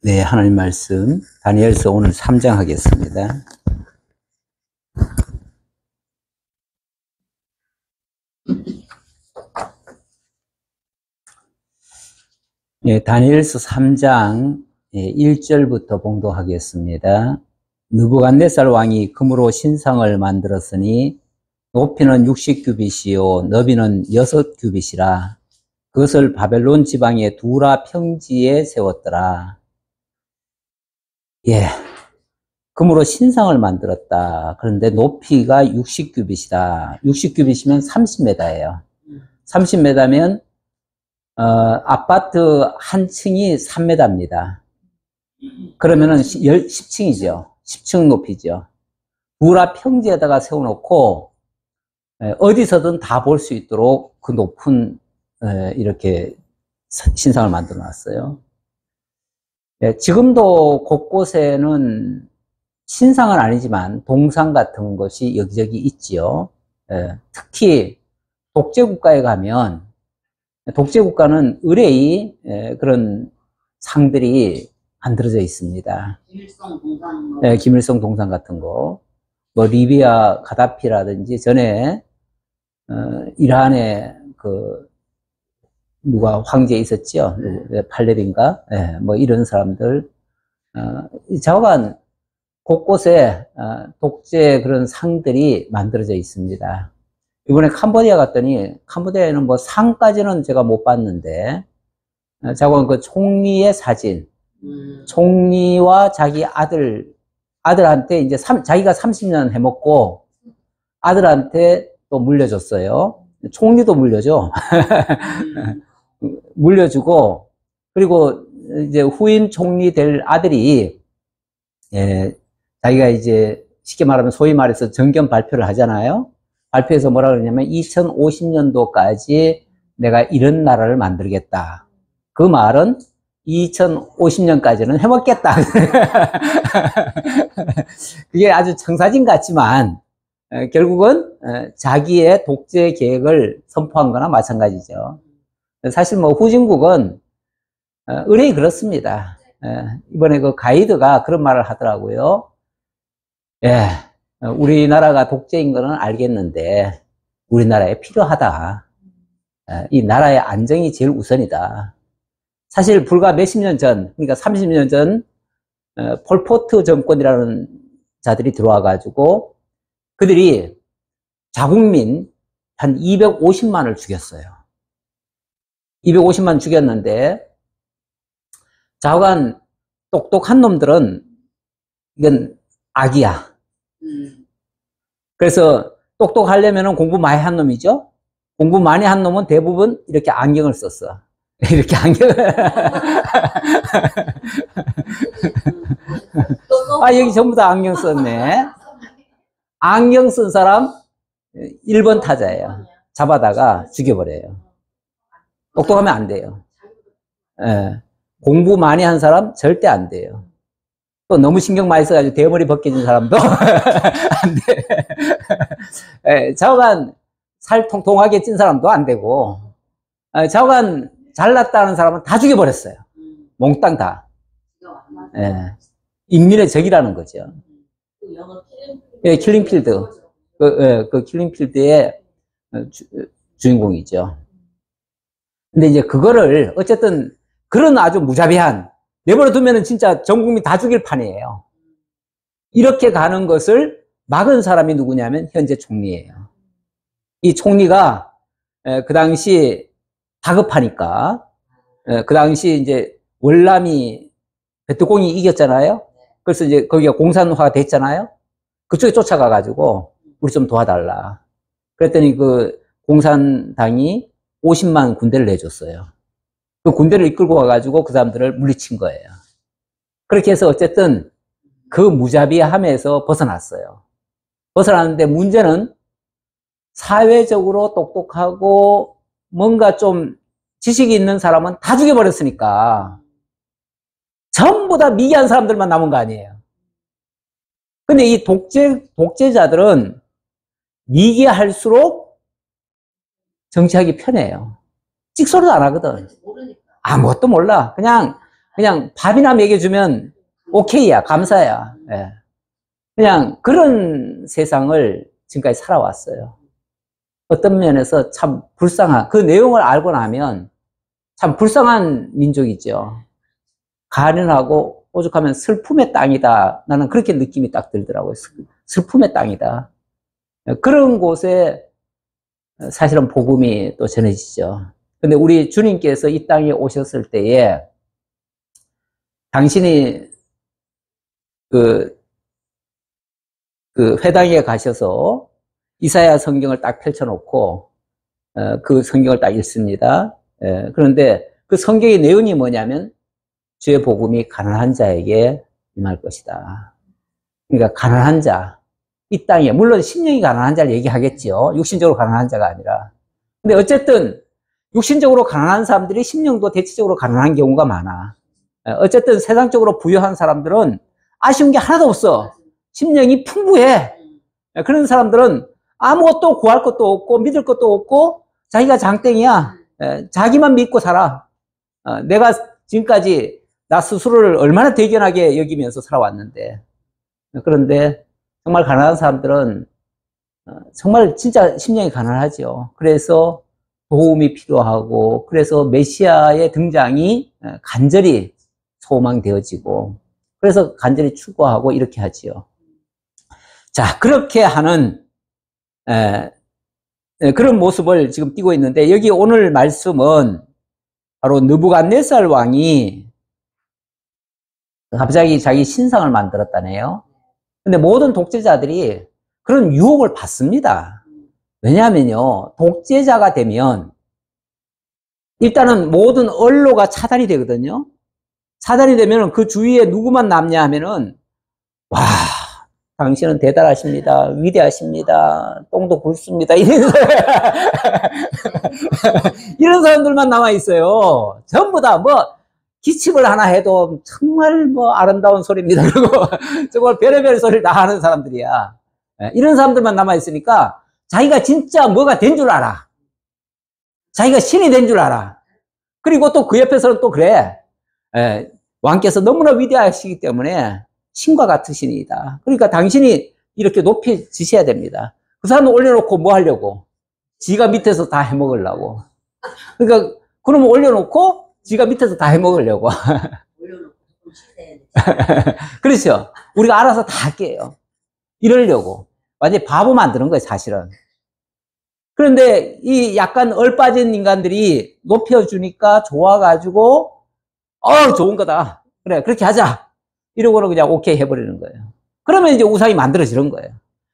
네, 하나님 말씀 다니엘서 오늘 3장 하겠습니다. 네, 다니엘서 3장 1절부터 봉독하겠습니다. 느부갓네살 왕이 금으로 신상을 만들었으니 높이는 60규빗이요 너비는 6규빗이라 그것을 바벨론 지방의 두라 평지에 세웠더라. 예, 금으로 신상을 만들었다. 그런데 높이가 60규빗이다. 60규빗이면 30m예요. 30m면 아파트 한 층이 3m입니다. 그러면은 10층이죠. 10층 높이죠. 두라 평지에다가 세워놓고 어디서든 다 볼 수 있도록 그 높은 이렇게 신상을 만들어 놨어요. 지금도 곳곳에는 신상은 아니지만 동상 같은 것이 여기저기 있지요. 특히 독재국가에 가면 독재국가는 의뢰의 그런 상들이 만들어져 있습니다. 김일성 동상. 네, 김일성 동상 같은 거. 뭐 리비아 가다피라든지 전에 이란에 누가 황제 있었죠? 팔레빈가? 뭐 이런 사람들. 좌우간 곳곳에 독재 그런 상들이 만들어져 있습니다. 이번에 캄보디아 갔더니 캄보디아에는 뭐 상까지는 제가 못 봤는데 좌우간 그 총리의 사진, 총리와 자기 아들한테 이제 자기가 30년 해먹고 아들한테 또 물려줬어요. 총리도 물려줘. 물려주고, 그리고 이제 후임 총리 될 아들이, 자기가 이제 쉽게 말하면 소위 말해서 정견 발표를 하잖아요. 발표해서 뭐라 그러냐면 2050년도까지 내가 이런 나라를 만들겠다. 그 말은 2050년까지는 해먹겠다. 그게 아주 청사진 같지만, 결국은 자기의 독재 계획을 선포한 거나 마찬가지죠. 사실 뭐 후진국은 의뢰이 그렇습니다. 이번에 그 가이드가 그런 말을 하더라고요. 우리나라가 독재인 거는 알겠는데 우리나라에 필요하다. 이 나라의 안정이 제일 우선이다. 사실 불과 몇십 년 전, 그러니까 30년 전 폴포트 정권이라는 자들이 들어와가지고 그들이 자국민 한 250만을 죽였어요. 250만 죽였는데 좌우간 똑똑한 놈들은 이건 악이야. 그래서 똑똑하려면 공부 많이 한 놈이죠. 공부 많이 한 놈은 대부분 이렇게 안경을 썼어. 이렇게 안경을 여기 전부 다 안경 썼네. 안경 쓴 사람 1번 타자예요. 잡아다가 죽여버려요. 똑똑하면 안 돼요. 공부 많이 한 사람 절대 안 돼요. 또 너무 신경 많이 써가지고 대머리 벗겨진 사람도 안 돼. 좌우간 살 통통하게 찐 사람도 안 되고, 좌우간 잘났다는 사람은 다 죽여버렸어요. 몽땅 다. 인민의 적이라는 거죠. 킬링필드. 그 킬링필드의 주인공이죠. 근데 이제 그거를 어쨌든 그런 아주 무자비한 내버려 두면은 진짜 전 국민 다 죽일 판이에요. 이렇게 가는 것을 막은 사람이 누구냐면 현재 총리예요. 이 총리가 그 당시 다급하니까 그 당시 이제 월남이 베트콩이 이겼잖아요. 그래서 이제 거기가 공산화가 됐잖아요. 그쪽에 쫓아가가지고 우리 좀 도와달라. 그랬더니 그 공산당이 50만 군대를 내줬어요. 그 군대를 이끌고 와가지고 그 사람들을 물리친 거예요. 그렇게 해서 어쨌든 그 무자비함에서 벗어났어요. 벗어났는데 문제는 사회적으로 똑똑하고 뭔가 좀 지식이 있는 사람은 다 죽여버렸으니까 전부 다 미개한 사람들만 남은 거 아니에요. 근데 이 독재자들은 미개할수록 정치하기 편해요. 찍소리도 안 하거든. 아무것도 몰라. 그냥 그냥 밥이나 먹여주면 오케이야, 감사야. 예. 그냥 그런 세상을 지금까지 살아왔어요. 어떤 면에서 참 불쌍한, 그 내용을 알고 나면 참 불쌍한 민족이죠. 가련하고 오죽하면 슬픔의 땅이다. 나는 그렇게 느낌이 딱 들더라고요. 슬픔의 땅이다. 그런 곳에 사실은 복음이 또 전해지죠. 근데 우리 주님께서 이 땅에 오셨을 때에 당신이 그 회당에 가셔서 이사야 성경을 딱 펼쳐놓고 그 성경을 딱 읽습니다. 그런데 그 성경의 내용이 뭐냐면 주의 복음이 가난한 자에게 임할 것이다. 그러니까 가난한 자, 이 땅에 물론 심령이 가난한 자를 얘기하겠죠. 육신적으로 가난한 자가 아니라. 근데 어쨌든 육신적으로 가난한 사람들이 심령도 대체적으로 가난한 경우가 많아. 어쨌든 세상적으로 부유한 사람들은 아쉬운 게 하나도 없어. 심령이 풍부해. 그런 사람들은 아무것도 구할 것도 없고 믿을 것도 없고 자기가 장땡이야. 자기만 믿고 살아. 내가 지금까지 나 스스로를 얼마나 대견하게 여기면서 살아왔는데. 그런데 정말 가난한 사람들은 정말 진짜 심령이 가난하죠. 그래서 도움이 필요하고 그래서 메시아의 등장이 간절히 소망되어지고 그래서 간절히 추구하고 이렇게 하지요. 자, 그렇게 하는 그런 모습을 지금 띄고 있는데 여기 오늘 말씀은 바로 느부갓네살 왕이 갑자기 자기 신상을 만들었다네요. 근데 모든 독재자들이 그런 유혹을 받습니다. 왜냐하면요, 독재자가 되면 일단은 모든 언로가 차단이 되거든요. 차단이 되면 그 주위에 누구만 남냐 하면은 와, 당신은 대단하십니다. 위대하십니다. 똥도 굵습니다. 이런 사람들만 남아 있어요. 전부 다 뭐 기침을 하나 해도 정말 뭐 아름다운 소리입니다. 그리고 정말 별의별 소리를 다 하는 사람들이야. 이런 사람들만 남아 있으니까 자기가 진짜 뭐가 된 줄 알아. 자기가 신이 된 줄 알아. 그리고 또 그 옆에서는 또 그래. 왕께서 너무나 위대하시기 때문에 신과 같은 신이다. 그러니까 당신이 이렇게 높여지셔야 됩니다. 그 사람을 올려놓고 뭐 하려고? 지가 밑에서 다 해먹으려고. 그러니까 그러면 올려놓고 지가 밑에서 다 해먹으려고. 올려놓고 그렇죠. 우리가 알아서 다 할게요. 이러려고. 완전히 바보 만드는 거예요, 사실은. 그런데 이 약간 얼빠진 인간들이 높여주니까 좋아가지고 좋은 거다. 그래, 그렇게 하자. 이러고는 그냥 오케이 해버리는 거예요. 그러면 이제 우상이 만들어지는 거예요.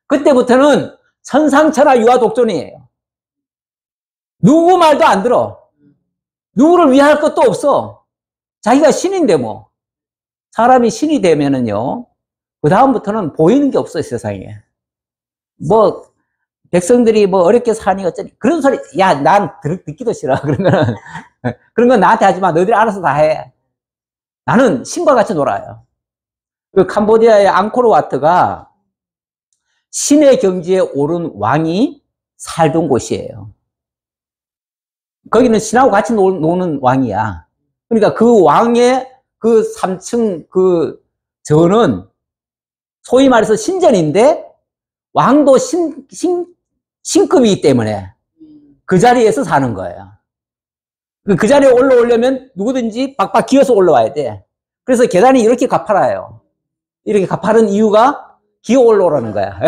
그때부터는 천상천하 유아독존이에요. 누구 말도 안 들어. 누구를 위할 것도 없어. 자기가 신인데 뭐. 사람이 신이 되면은요, 그 다음부터는 보이는 게 없어요, 세상에. 뭐, 백성들이 뭐 어렵게 사니 어쩌니. 그런 소리, 야, 난 듣기도 싫어. 그런 건 나한테 하지 마. 너희들이 알아서 다 해. 나는 신과 같이 놀아요. 그 캄보디아의 앙코르와트가 신의 경지에 오른 왕이 살던 곳이에요. 거기는 신하고 같이 노는 왕이야. 그러니까 그 왕의 그 3층 그 저는 소위 말해서 신전인데 왕도 신급이기 때문에 그 자리에서 사는 거예요. 그 자리에 올라오려면 누구든지 박박 기어서 올라와야 돼. 그래서 계단이 이렇게 가파라요. 이렇게 가파른 이유가 기어 올라오라는 거야.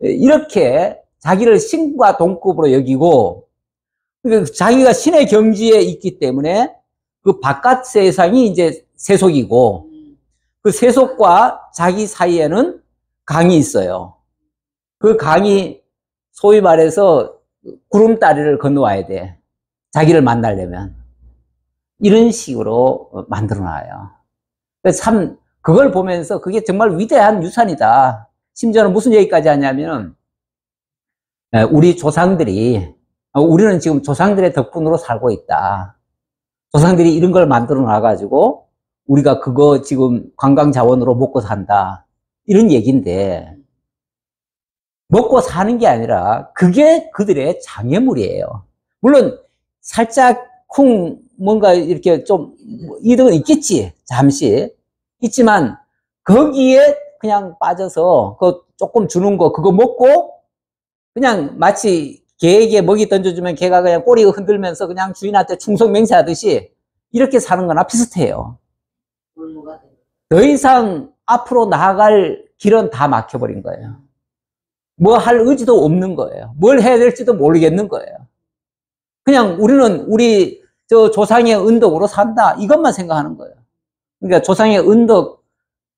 이렇게 자기를 신과 동급으로 여기고 자기가 신의 경지에 있기 때문에 그 바깥 세상이 이제 세속이고 그 세속과 자기 사이에는 강이 있어요. 그 강이 소위 말해서 구름다리를 건너와야 돼. 자기를 만나려면. 이런 식으로 만들어놔요. 그래서 참 그걸 보면서 그게 정말 위대한 유산이다. 심지어는 무슨 얘기까지 하냐면 우리 조상들이 우리는 지금 조상들의 덕분으로 살고 있다. 조상들이 이런 걸 만들어 놔가지고 우리가 그거 지금 관광 자원으로 먹고 산다. 이런 얘기인데 먹고 사는 게 아니라 그게 그들의 장애물이에요. 물론 살짝 쿵 뭔가 이렇게 좀 이득은 있겠지. 잠시 있지만 거기에 그냥 빠져서 그 조금 주는 거 그거 먹고 그냥 마치 개에게 먹이 던져주면 개가 그냥 꼬리 흔들면서 그냥 주인한테 충성 맹세하듯이 이렇게 사는 거나 비슷해요. 더 이상 앞으로 나아갈 길은 다 막혀버린 거예요. 뭐 할 의지도 없는 거예요. 뭘 해야 될지도 모르겠는 거예요. 그냥 우리는 우리 저 조상의 은덕으로 산다 이것만 생각하는 거예요. 그러니까 조상의 은덕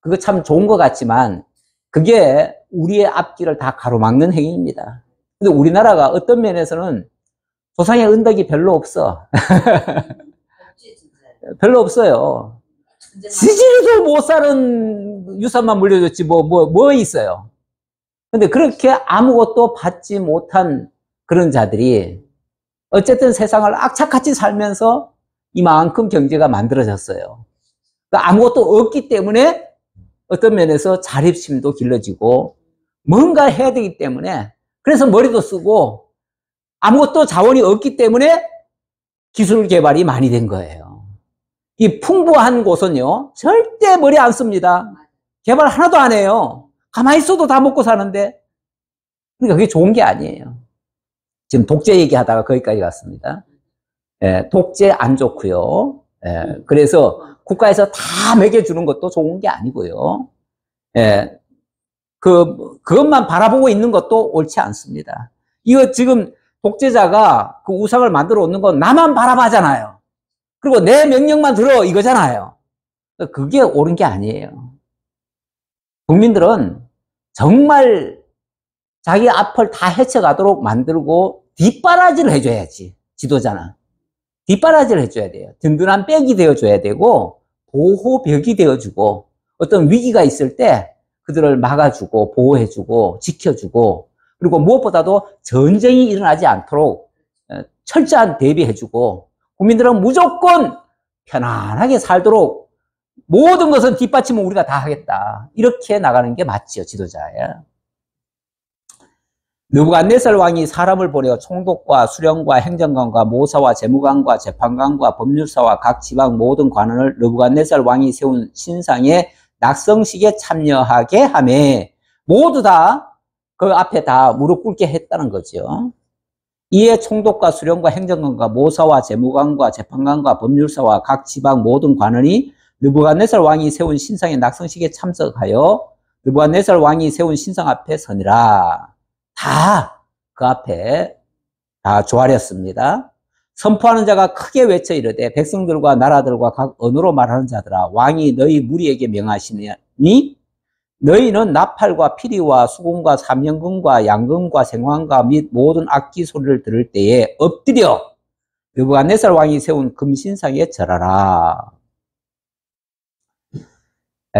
그거 참 좋은 것 같지만 그게 우리의 앞길을 다 가로막는 행위입니다. 근데 우리나라가 어떤 면에서는 조상의 은덕이 별로 없어. 별로 없어요. 지지리도 못 사는 유산만 물려줬지 뭐 있어요. 근데 그렇게 아무것도 받지 못한 그런 자들이 어쨌든 세상을 악착같이 살면서 이만큼 경제가 만들어졌어요. 그러니까 아무것도 없기 때문에 어떤 면에서 자립심도 길러지고 뭔가 해야 되기 때문에 그래서 머리도 쓰고 아무것도 자원이 없기 때문에 기술 개발이 많이 된 거예요. 이 풍부한 곳은요 절대 머리 안 씁니다. 개발 하나도 안 해요. 가만히 있어도 다 먹고 사는데 그러니까 그게 좋은 게 아니에요. 지금 독재 얘기하다가 거기까지 갔습니다. 예, 독재 안 좋고요. 예, 그래서 국가에서 다 먹여주는 것도 좋은 게 아니고요. 예, 그것만 바라보고 있는 것도 옳지 않습니다. 이거 지금 독재자가 그 우상을 만들어 놓는 건 나만 바라봐잖아요. 그리고 내 명령만 들어 이거잖아요. 그게 옳은 게 아니에요. 국민들은 정말 자기 앞을 다 헤쳐가도록 만들고 뒷바라지를 해줘야지. 지도자는 뒷바라지를 해줘야 돼요. 든든한 백이 되어줘야 되고 보호벽이 되어주고 어떤 위기가 있을 때 그들을 막아주고 보호해주고 지켜주고 그리고 무엇보다도 전쟁이 일어나지 않도록 철저한 대비해주고 국민들은 무조건 편안하게 살도록 모든 것은 뒷받침은 우리가 다 하겠다. 이렇게 나가는 게 맞지요, 지도자예요. 느부갓네살 왕이 사람을 보내어 총독과 수령과 행정관과 모사와 재무관과 재판관과 법률사와 각 지방 모든 관원을 느부갓네살 왕이 세운 신상의 낙성식에 참여하게 하매 모두 다 그 앞에 다 무릎 꿇게 했다는 거죠. 이에 총독과 수령과 행정관과 모사와 재무관과 재판관과 법률사와 각 지방 모든 관원이 느부갓네살 왕이 세운 신상의 낙성식에 참석하여 느부갓네살 왕이 세운 신상 앞에 서니라. 다 그 앞에 다 조아렸습니다. 선포하는 자가 크게 외쳐 이르되 백성들과 나라들과 각 언어로 말하는 자들아 왕이 너희 무리에게 명하시니 너희는 나팔과 피리와 수금과 삼연금과 양금과 생황과 및 모든 악기 소리를 들을 때에 엎드려 느부갓네살 왕이 세운 금신상에 절하라.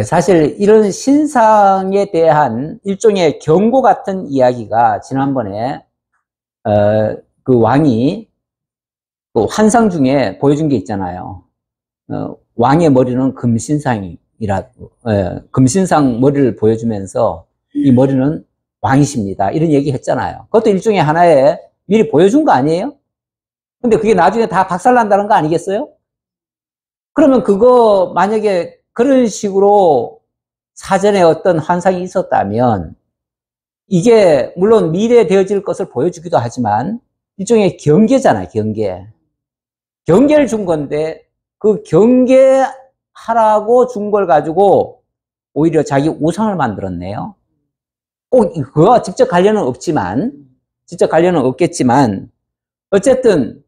사실 이런 신상에 대한 일종의 경고 같은 이야기가 지난번에 그 왕이 그 환상 중에 보여준 게 있잖아요. 왕의 머리는 금신상 머리를 보여주면서 이 머리는 왕이십니다. 이런 얘기 했잖아요. 그것도 일종의 하나의 미리 보여준 거 아니에요? 근데 그게 나중에 다 박살난다는 거 아니겠어요? 그러면 그거 만약에 그런 식으로 사전에 어떤 환상이 있었다면 이게 물론 미래에 되어질 것을 보여주기도 하지만 일종의 경계잖아요. 경계를 준 건데 그 경계하라고 준 걸 가지고 오히려 자기 우상을 만들었네요. 꼭 그거와 직접 관련은 없겠지만 어쨌든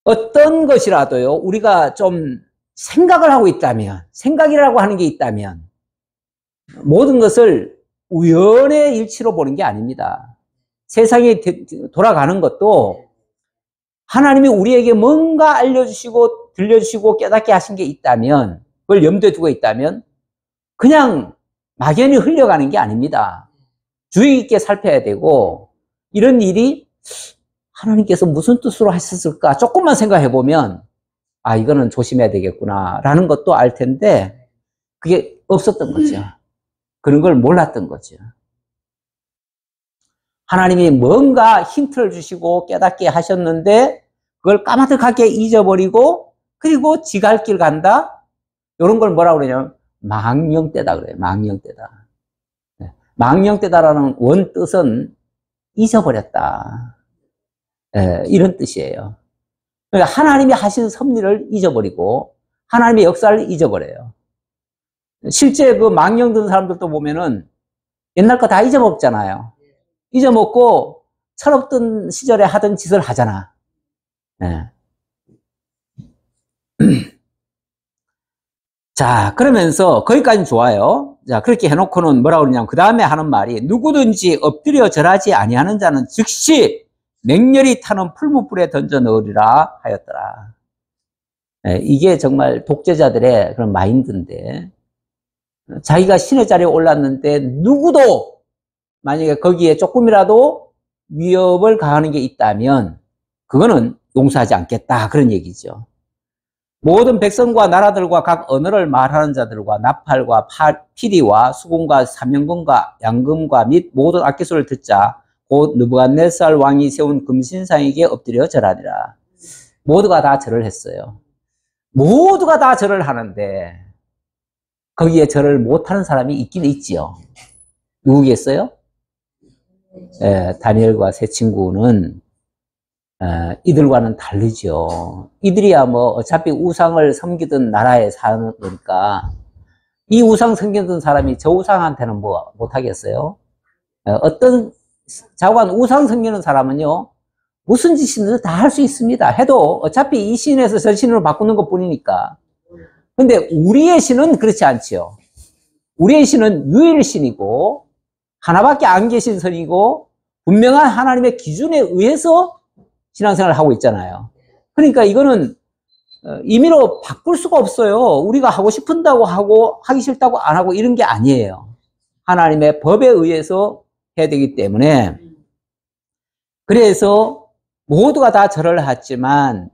어떤 것이라도요 우리가 좀 생각을 하고 있다면 생각이라고 하는 게 있다면 모든 것을 우연의 일치로 보는 게 아닙니다. 세상이 돌아가는 것도 하나님이 우리에게 뭔가 알려주시고 들려주시고 깨닫게 하신 게 있다면 그걸 염두에 두고 있다면 그냥 막연히 흘려가는 게 아닙니다. 주의 깊게 살펴야 되고 이런 일이 하나님께서 무슨 뜻으로 하셨을까 조금만 생각해 보면 아 이거는 조심해야 되겠구나 라는 것도 알 텐데 그게 없었던 거죠. 그런 걸 몰랐던 거죠. 하나님이 뭔가 힌트를 주시고 깨닫게 하셨는데 그걸 까마득하게 잊어버리고 그리고 지 갈 길 간다? 이런 걸 뭐라고 그러냐면 망령되다 그래요. 망령되다. 망령되다라는 원 뜻은 잊어버렸다. 이런 뜻이에요. 그러니까 하나님이 하신 섭리를 잊어버리고 하나님의 역사를 잊어버려요. 실제 그 망령든 사람들도 보면은 옛날 거 다 잊어먹잖아요. 잊어먹고 철없던 시절에 하던 짓을 하잖아. 자, 그러면서 거기까지는 좋아요. 자, 그렇게 해놓고는 뭐라고 그러냐면 그 다음에 하는 말이 누구든지 엎드려 절하지 아니하는 자는 즉시 맹렬히 타는 풀무불에 던져 넣으리라 하였더라. 이게 정말 독재자들의 그런 마인드인데 자기가 신의 자리에 올랐는데 누구도 만약에 거기에 조금이라도 위협을 가하는 게 있다면 그거는 용서하지 않겠다 그런 얘기죠. 모든 백성과 나라들과 각 언어를 말하는 자들과 나팔과 피리와 수금과 사명금과 양금과 및 모든 악기소를 듣자 곧 느부갓네살 왕이 세운 금신상에게 엎드려 절하니라. 모두가 다 절을 했어요. 모두가 다 절을 하는데 거기에 절을 못하는 사람이 있긴 있지요. 누구겠어요? 다니엘과 세 친구는 이들과는 다르죠. 이들이야 뭐 어차피 우상을 섬기던 나라에 사는 거니까 이 우상 섬기던 사람이 저 우상한테는 뭐 못하겠어요? 어떤 자관 우상 섬기는 사람은요 무슨 짓이든 다 할 수 있습니다. 해도 어차피 이 신에서 저 신으로 바꾸는 것 뿐이니까. 근데 우리의 신은 그렇지 않지요. 우리의 신은 유일신이고 하나밖에 안 계신 선이고 분명한 하나님의 기준에 의해서 신앙생활을 하고 있잖아요. 그러니까 이거는 임의로 바꿀 수가 없어요. 우리가 하고 싶은다고 하고 하기 싫다고 안 하고 이런 게 아니에요. 하나님의 법에 의해서 해야 되기 때문에 그래서 모두가 다 절을 했지만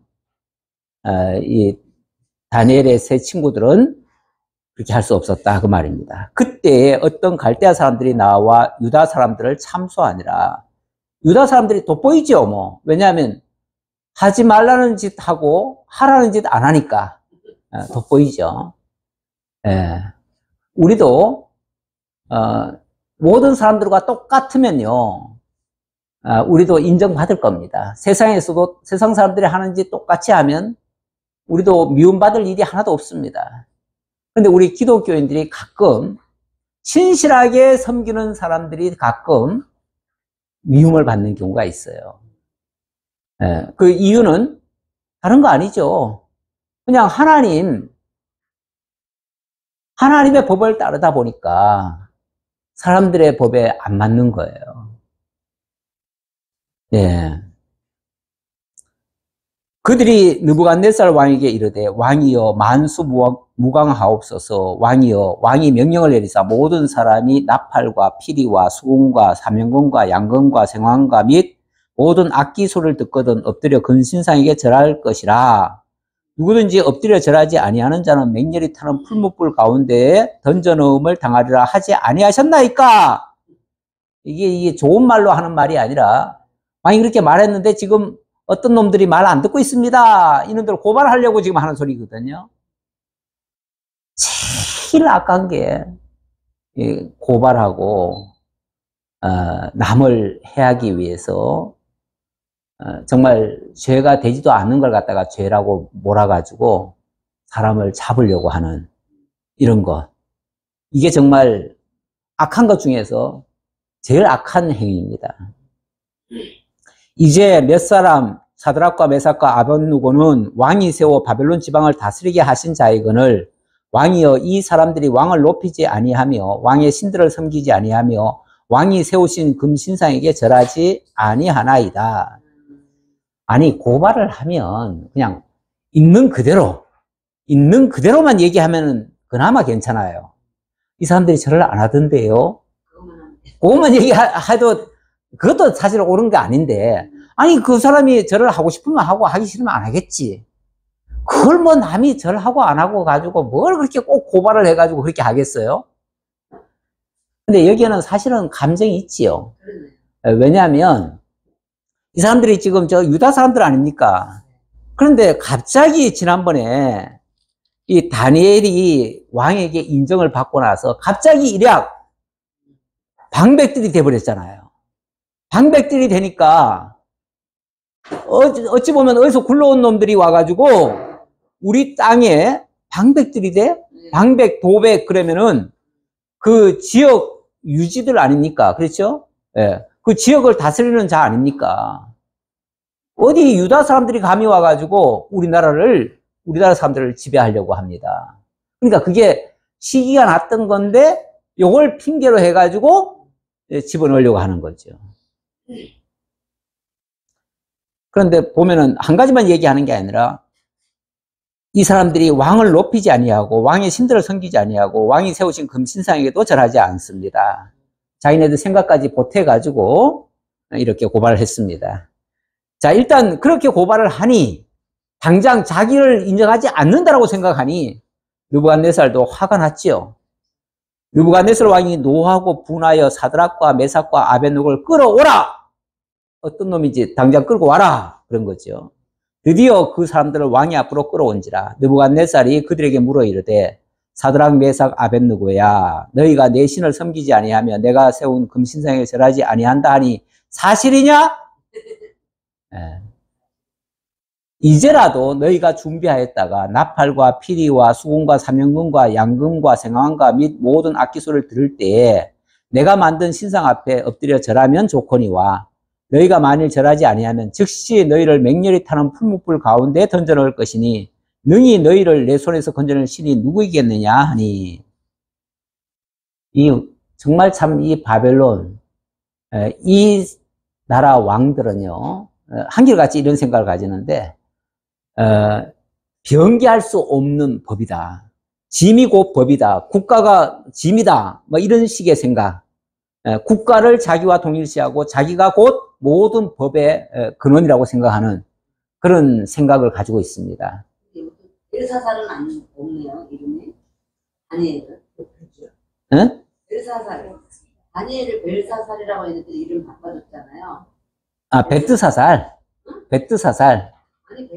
이 다니엘의 세 친구들은 그렇게 할 수 없었다 그 말입니다. 그때 어떤 갈대아 사람들이 나와 유다 사람들을 참소하니라. 유다 사람들이 돋보이죠 뭐. 왜냐하면 하지 말라는 짓 하고 하라는 짓 안 하니까 돋보이죠. 우리도 모든 사람들과 똑같으면요 우리도 인정받을 겁니다. 세상에서도 세상 사람들이 하는 짓 똑같이 하면 우리도 미움받을 일이 하나도 없습니다. 그런데 우리 기독교인들이 가끔 신실하게 섬기는 사람들이 가끔 미움을 받는 경우가 있어요. 그 이유는 다른 거 아니죠. 그냥 하나님의 법을 따르다 보니까 사람들의 법에 안 맞는 거예요. 그들이 느부갓네살 왕에게 이르되 왕이여 만수무강하옵소서. 왕이여 왕이 명령을 내리사 모든 사람이 나팔과 피리와 수금과 사명금과 양금과 생황과 및 모든 악기 소리를 듣거든 엎드려 근신상에게 절할 것이라. 누구든지 엎드려 절하지 아니하는 자는 맹렬히 타는 풀무불 가운데에 던져 넣음을 당하리라 하지 아니하셨나이까? 이게 좋은 말로 하는 말이 아니라 왕이 그렇게 말했는데 지금 어떤 놈들이 말 안 듣고 있습니다. 이놈들 고발하려고 지금 하는 소리거든요. 제일 악한 게 고발하고 남을 해하기 위해서 정말 죄가 되지도 않는 걸 갖다가 죄라고 몰아가지고 사람을 잡으려고 하는 이런 것. 이게 정말 악한 것 중에서 제일 악한 행위입니다. 이제 몇 사람 사드락과 메삭과 아벳느고는 왕이 세워 바벨론 지방을 다스리게 하신 자이거늘 왕이여 이 사람들이 왕을 높이지 아니하며 왕의 신들을 섬기지 아니하며 왕이 세우신 금신상에게 절하지 아니하나이다. 아니 고발을 하면 그냥 있는 그대로만 얘기하면 그나마 괜찮아요. 이 사람들이 절을 안 하던데요. 그것만 얘기해도 그것도 사실 옳은 게 아닌데, 아니 그 사람이 절을 하고 싶으면 하고 하기 싫으면 안 하겠지. 그걸 뭐 남이 절하고 안 하고 가지고 뭘 그렇게 꼭 고발을 해가지고 그렇게 하겠어요? 근데 여기에는 사실은 감정이 있지요. 왜냐하면 이 사람들이 지금 저 유다 사람들 아닙니까? 그런데 갑자기 지난번에 이 다니엘이 왕에게 인정을 받고 나서 갑자기 일약 방백들이 돼버렸잖아요. 방백들이 되니까 어찌 보면 어디서 굴러온 놈들이 와가지고 우리 땅에 방백들이 돼? 방백, 도백 그러면은 그 지역 유지들 아닙니까? 그렇죠? 예. 그 지역을 다스리는 자 아닙니까? 어디 유다 사람들이 감히 와가지고 우리나라 사람들을 지배하려고 합니다. 그러니까 그게 시기가 났던 건데 요걸 핑계로 해가지고 집어넣으려고 하는 거죠. 그런데 보면은 한 가지만 얘기하는 게 아니라 이 사람들이 왕을 높이지 아니하고 왕의 신들을 섬기지 아니하고 왕이 세우신 금신상에게도 절하지 않습니다. 자기네들 생각까지 보태가지고 이렇게 고발을 했습니다. 자, 일단 그렇게 고발을 하니 당장 자기를 인정하지 않는다라고 생각하니 느부갓네살도 화가 났지요. 느부갓네살 왕이 노하고 분하여 사드락과 메삭과 아벳느고를 끌어오라! 어떤 놈인지 당장 끌고 와라! 그런 거죠. 드디어 그 사람들을 왕이 앞으로 끌어온지라. 느부갓네살이 그들에게 물어 이르되 사드락, 메삭, 아벳느고야, 너희가 내 신을 섬기지 아니하며 내가 세운 금신상에 절하지 아니한다 하니 사실이냐? 예. 이제라도 너희가 준비하였다가 나팔과 피리와 수금과 삼연금과 양금과 생황과 및 모든 악기소를 들을 때에 내가 만든 신상 앞에 엎드려 절하면 좋거니와 너희가 만일 절하지 아니하면 즉시 너희를 맹렬히 타는 풀무불 가운데 던져 넣을 것이니 능히 너희를 내 손에서 건져낼 신이 누구이겠느냐 하니, 정말 참 이 바벨론 이 나라 왕들은요 한결같이 이런 생각을 가지는데 변개할 수 없는 법이다. 짐이 곧 법이다. 국가가 짐이다. 뭐 이런 식의 생각. 국가를 자기와 동일시하고 자기가 곧 모든 법의 근원이라고 생각하는 그런 생각을 가지고 있습니다. 벨사살은 없네요, 이름이. 다니엘은. 응? 벨사살. 다니엘을 벨사살이라고 했는데 이름 바꿔줬잖아요. 아, 벨드사살. 응? 벨드사살. 아니,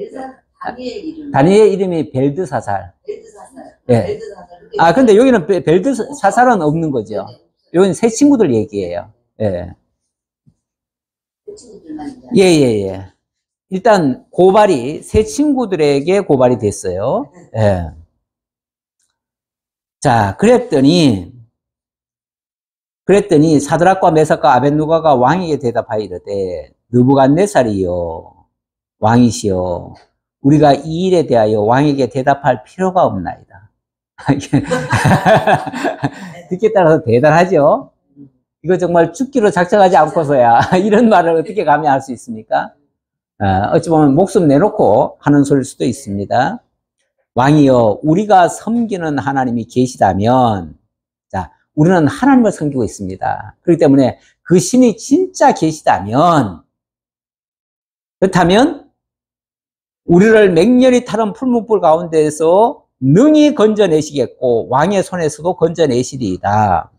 다니엘 이름. 다니엘 이름이 벨드사살. 벨드사살. 예. 벨드사살. 아, 근데 여기는 벨드사살은 없는 거죠. 여기는 새 친구들 얘기예요. 예. 새 친구들만. 예. 일단 고발이 새 친구들에게 고발이 됐어요. 예. 자, 그랬더니 사드락과 메삭과 아벳느고가 왕에게 대답하여 이르되 느부갓네살이요 왕이시여 우리가 이 일에 대하여 왕에게 대답할 필요가 없나이다. 듣기에 따라서 대단하죠. 이거 정말 죽기로 작정하지 않고서야 이런 말을 어떻게 감히 할 수 있습니까? 어찌 보면 목숨 내놓고 하는 소리일 수도 있습니다. 왕이여 우리가 섬기는 하나님이 계시다면, 자, 우리는 하나님을 섬기고 있습니다. 그렇기 때문에 그 신이 진짜 계시다면, 그렇다면 우리를 맹렬히 타는 풀무불 가운데에서 능히 건져내시겠고 왕의 손에서도 건져내시리이다.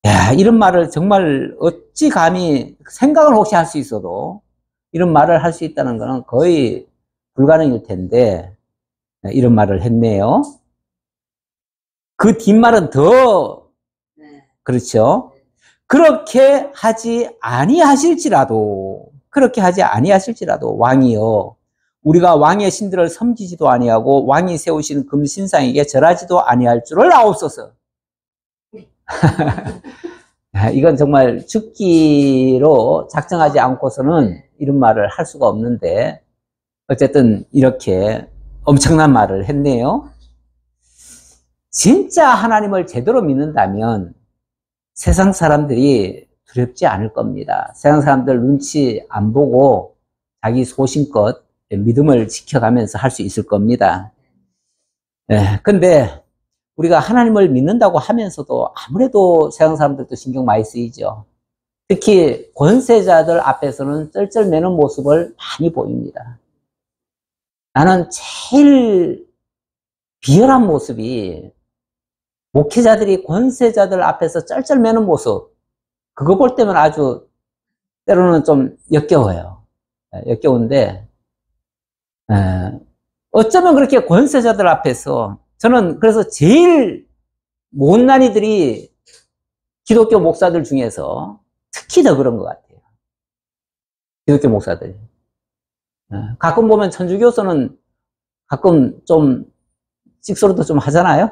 야, 이런 말을 정말 어찌 감히 생각을 혹시 할 수 있어도 이런 말을 할 수 있다는 것은 거의 불가능일 텐데 이런 말을 했네요. 그 뒷말은 더 그렇죠. 그렇게 하지 아니하실지라도 왕이여 우리가 왕의 신들을 섬기지도 아니하고 왕이 세우신 금신상에게 절하지도 아니할 줄을 아옵소서. 이건 정말 죽기로 작정하지 않고서는 이런 말을 할 수가 없는데 어쨌든 이렇게 엄청난 말을 했네요. 진짜 하나님을 제대로 믿는다면 세상 사람들이 두렵지 않을 겁니다. 세상 사람들 눈치 안 보고 자기 소신껏 믿음을 지켜가면서 할 수 있을 겁니다. 근데 우리가 하나님을 믿는다고 하면서도 아무래도 세상 사람들도 신경 많이 쓰이죠. 특히 권세자들 앞에서는 쩔쩔매는 모습을 많이 보입니다. 나는 제일 비열한 모습이 목회자들이 권세자들 앞에서 쩔쩔매는 모습, 그거 볼 때면 아주 때로는 좀 역겨워요. 역겨운데 어쩌면 그렇게 권세자들 앞에서 저는 그래서 제일 못난 이들이 기독교 목사들 중에서 특히 더 그런 것 같아요. 기독교 목사들이. 가끔 보면 천주교서는 가끔 좀 찍소리도 좀 하잖아요.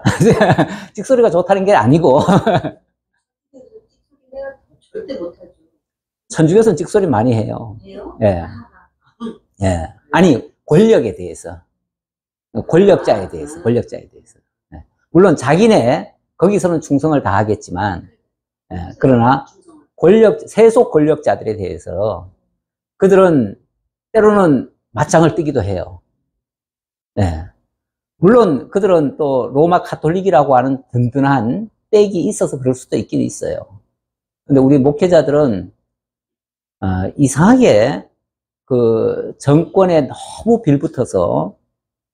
찍소리가 좋다는 게 아니고 절대 못하죠. 천주교서는 찍소리 많이 해요. 해요? 예. 예. 아니 권력에 대해서, 권력자에 대해서. 예. 물론 자기네 거기서는 충성을 다하겠지만, 예. 그러나 세속 권력자들에 대해서 그들은 때로는 맞짱을 뜨기도 해요. 예. 물론 그들은 또 로마 카톨릭이라고 하는 든든한 빽이 있어서 그럴 수도 있긴 있어요. 근데 우리 목회자들은 이상하게 그 정권에 너무 빌붙어서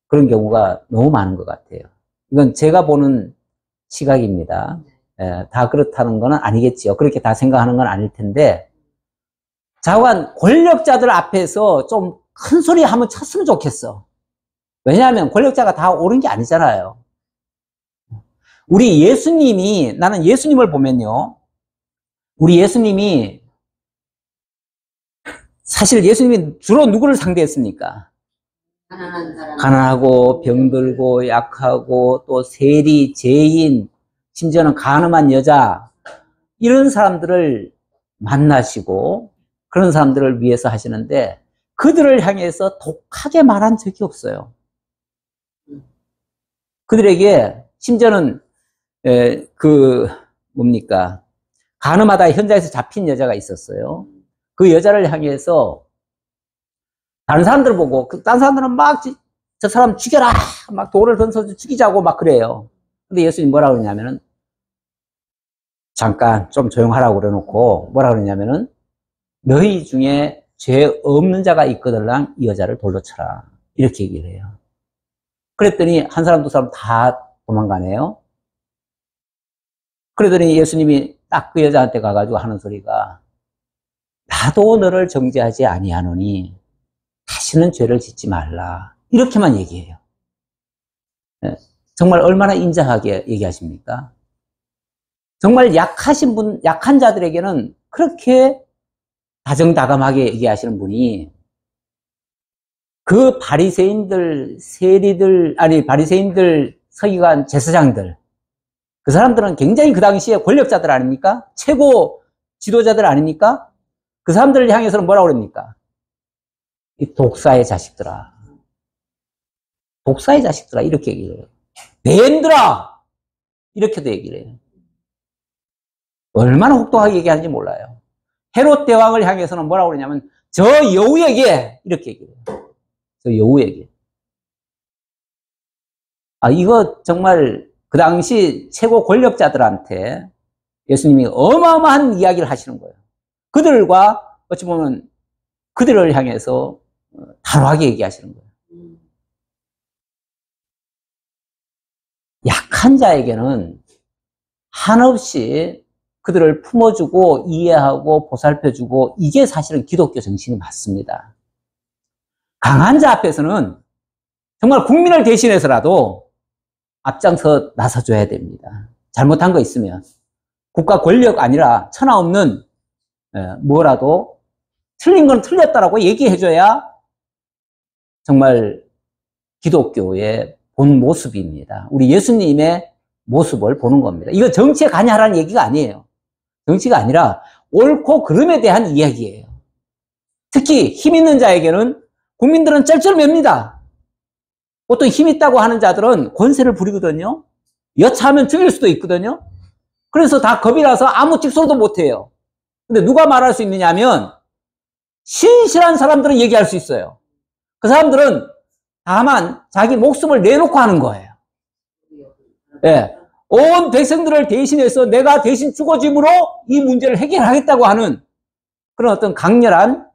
그런 경우가 너무 많은 것 같아요. 이건 제가 보는 시각입니다. 예, 다 그렇다는 건 아니겠지요. 그렇게 다 생각하는 건 아닐 텐데, 자관 권력자들 앞에서 좀 큰 소리 한번 쳤으면 좋겠어. 왜냐하면 권력자가 다 옳은 게 아니잖아요. 우리 예수님이, 나는 예수님을 보면요, 우리 예수님이, 사실 예수님이 주로 누구를 상대했습니까? 가난한 사람. 가난하고 병들고 약하고 또 세리, 죄인, 심지어는 간음한 여자, 이런 사람들을 만나시고 그런 사람들을 위해서 하시는데 그들을 향해서 독하게 말한 적이 없어요. 그들에게 심지어는 간음하다 현장에서 잡힌 여자가 있었어요. 그 여자를 향해서 다른 사람들 보고, 다른 사람들은 막 저 사람 죽여라, 막 돌을 던져서 죽이자고 막 그래요. 근데 예수님 뭐라고 그러냐면은, 잠깐 좀 조용하라고 그래놓고 뭐라고 그러냐면은, 너희 중에 죄 없는 자가 있거들랑 이 여자를 돌로 쳐라, 이렇게 얘기를 해요. 그랬더니 한 사람 두 사람 다 도망가네요. 그러더니 예수님이 딱 그 여자한테 가가지고 하는 소리가, 나도 너를 정죄하지 아니하노니 다시는 죄를 짓지 말라, 이렇게만 얘기해요. 정말 얼마나 인자하게 얘기하십니까? 정말 약한 자들에게는 그렇게 다정다감하게 얘기하시는 분이, 그 바리새인들, 바리새인들, 서기관, 제사장들, 그 사람들은 굉장히 그 당시에 권력자들 아닙니까? 최고 지도자들 아닙니까? 그 사람들을 향해서는 뭐라고 그럽니까? 이 독사의 자식들아. 독사의 자식들아. 이렇게 얘기를 해요. 뱀들아! 이렇게도 얘기를 해요. 얼마나 혹독하게 얘기하는지 몰라요. 헤롯 대왕을 향해서는 뭐라고 그러냐면, 저 여우에게! 이렇게 얘기를 해요. 저 여우에게. 이거 정말 그 당시 최고 권력자들한테 예수님이 어마어마한 이야기를 하시는 거예요. 그들과 어찌 보면 그들을 향해서 단호하게 얘기하시는 거예요. 약한 자에게는 한없이 그들을 품어주고 이해하고 보살펴주고, 이게 사실은 기독교 정신이 맞습니다. 강한 자 앞에서는 정말 국민을 대신해서라도 앞장서 나서줘야 됩니다. 잘못한 거 있으면 국가 권력 아니라 천하 없는 뭐라도 틀린 건 틀렸다라고 얘기해줘야 정말 기독교의 본 모습입니다. 우리 예수님의 모습을 보는 겁니다. 이거 정치에 관여하라는 얘기가 아니에요. 정치가 아니라 옳고 그름에 대한 이야기예요. 특히 힘 있는 자에게는 국민들은 쩔쩔맵니다. 보통 힘 있다고 하는 자들은 권세를 부리거든요. 여차하면 죽일 수도 있거든요. 그래서 다 겁이 나서 아무 직소도 못해요. 근데 누가 말할 수 있느냐 하면 신실한 사람들은 얘기할 수 있어요. 그 사람들은 다만 자기 목숨을 내놓고 하는 거예요. 예. 온 백성들을 대신해서 내가 대신 죽어짐으로 이 문제를 해결하겠다고 하는 그런 어떤 강렬한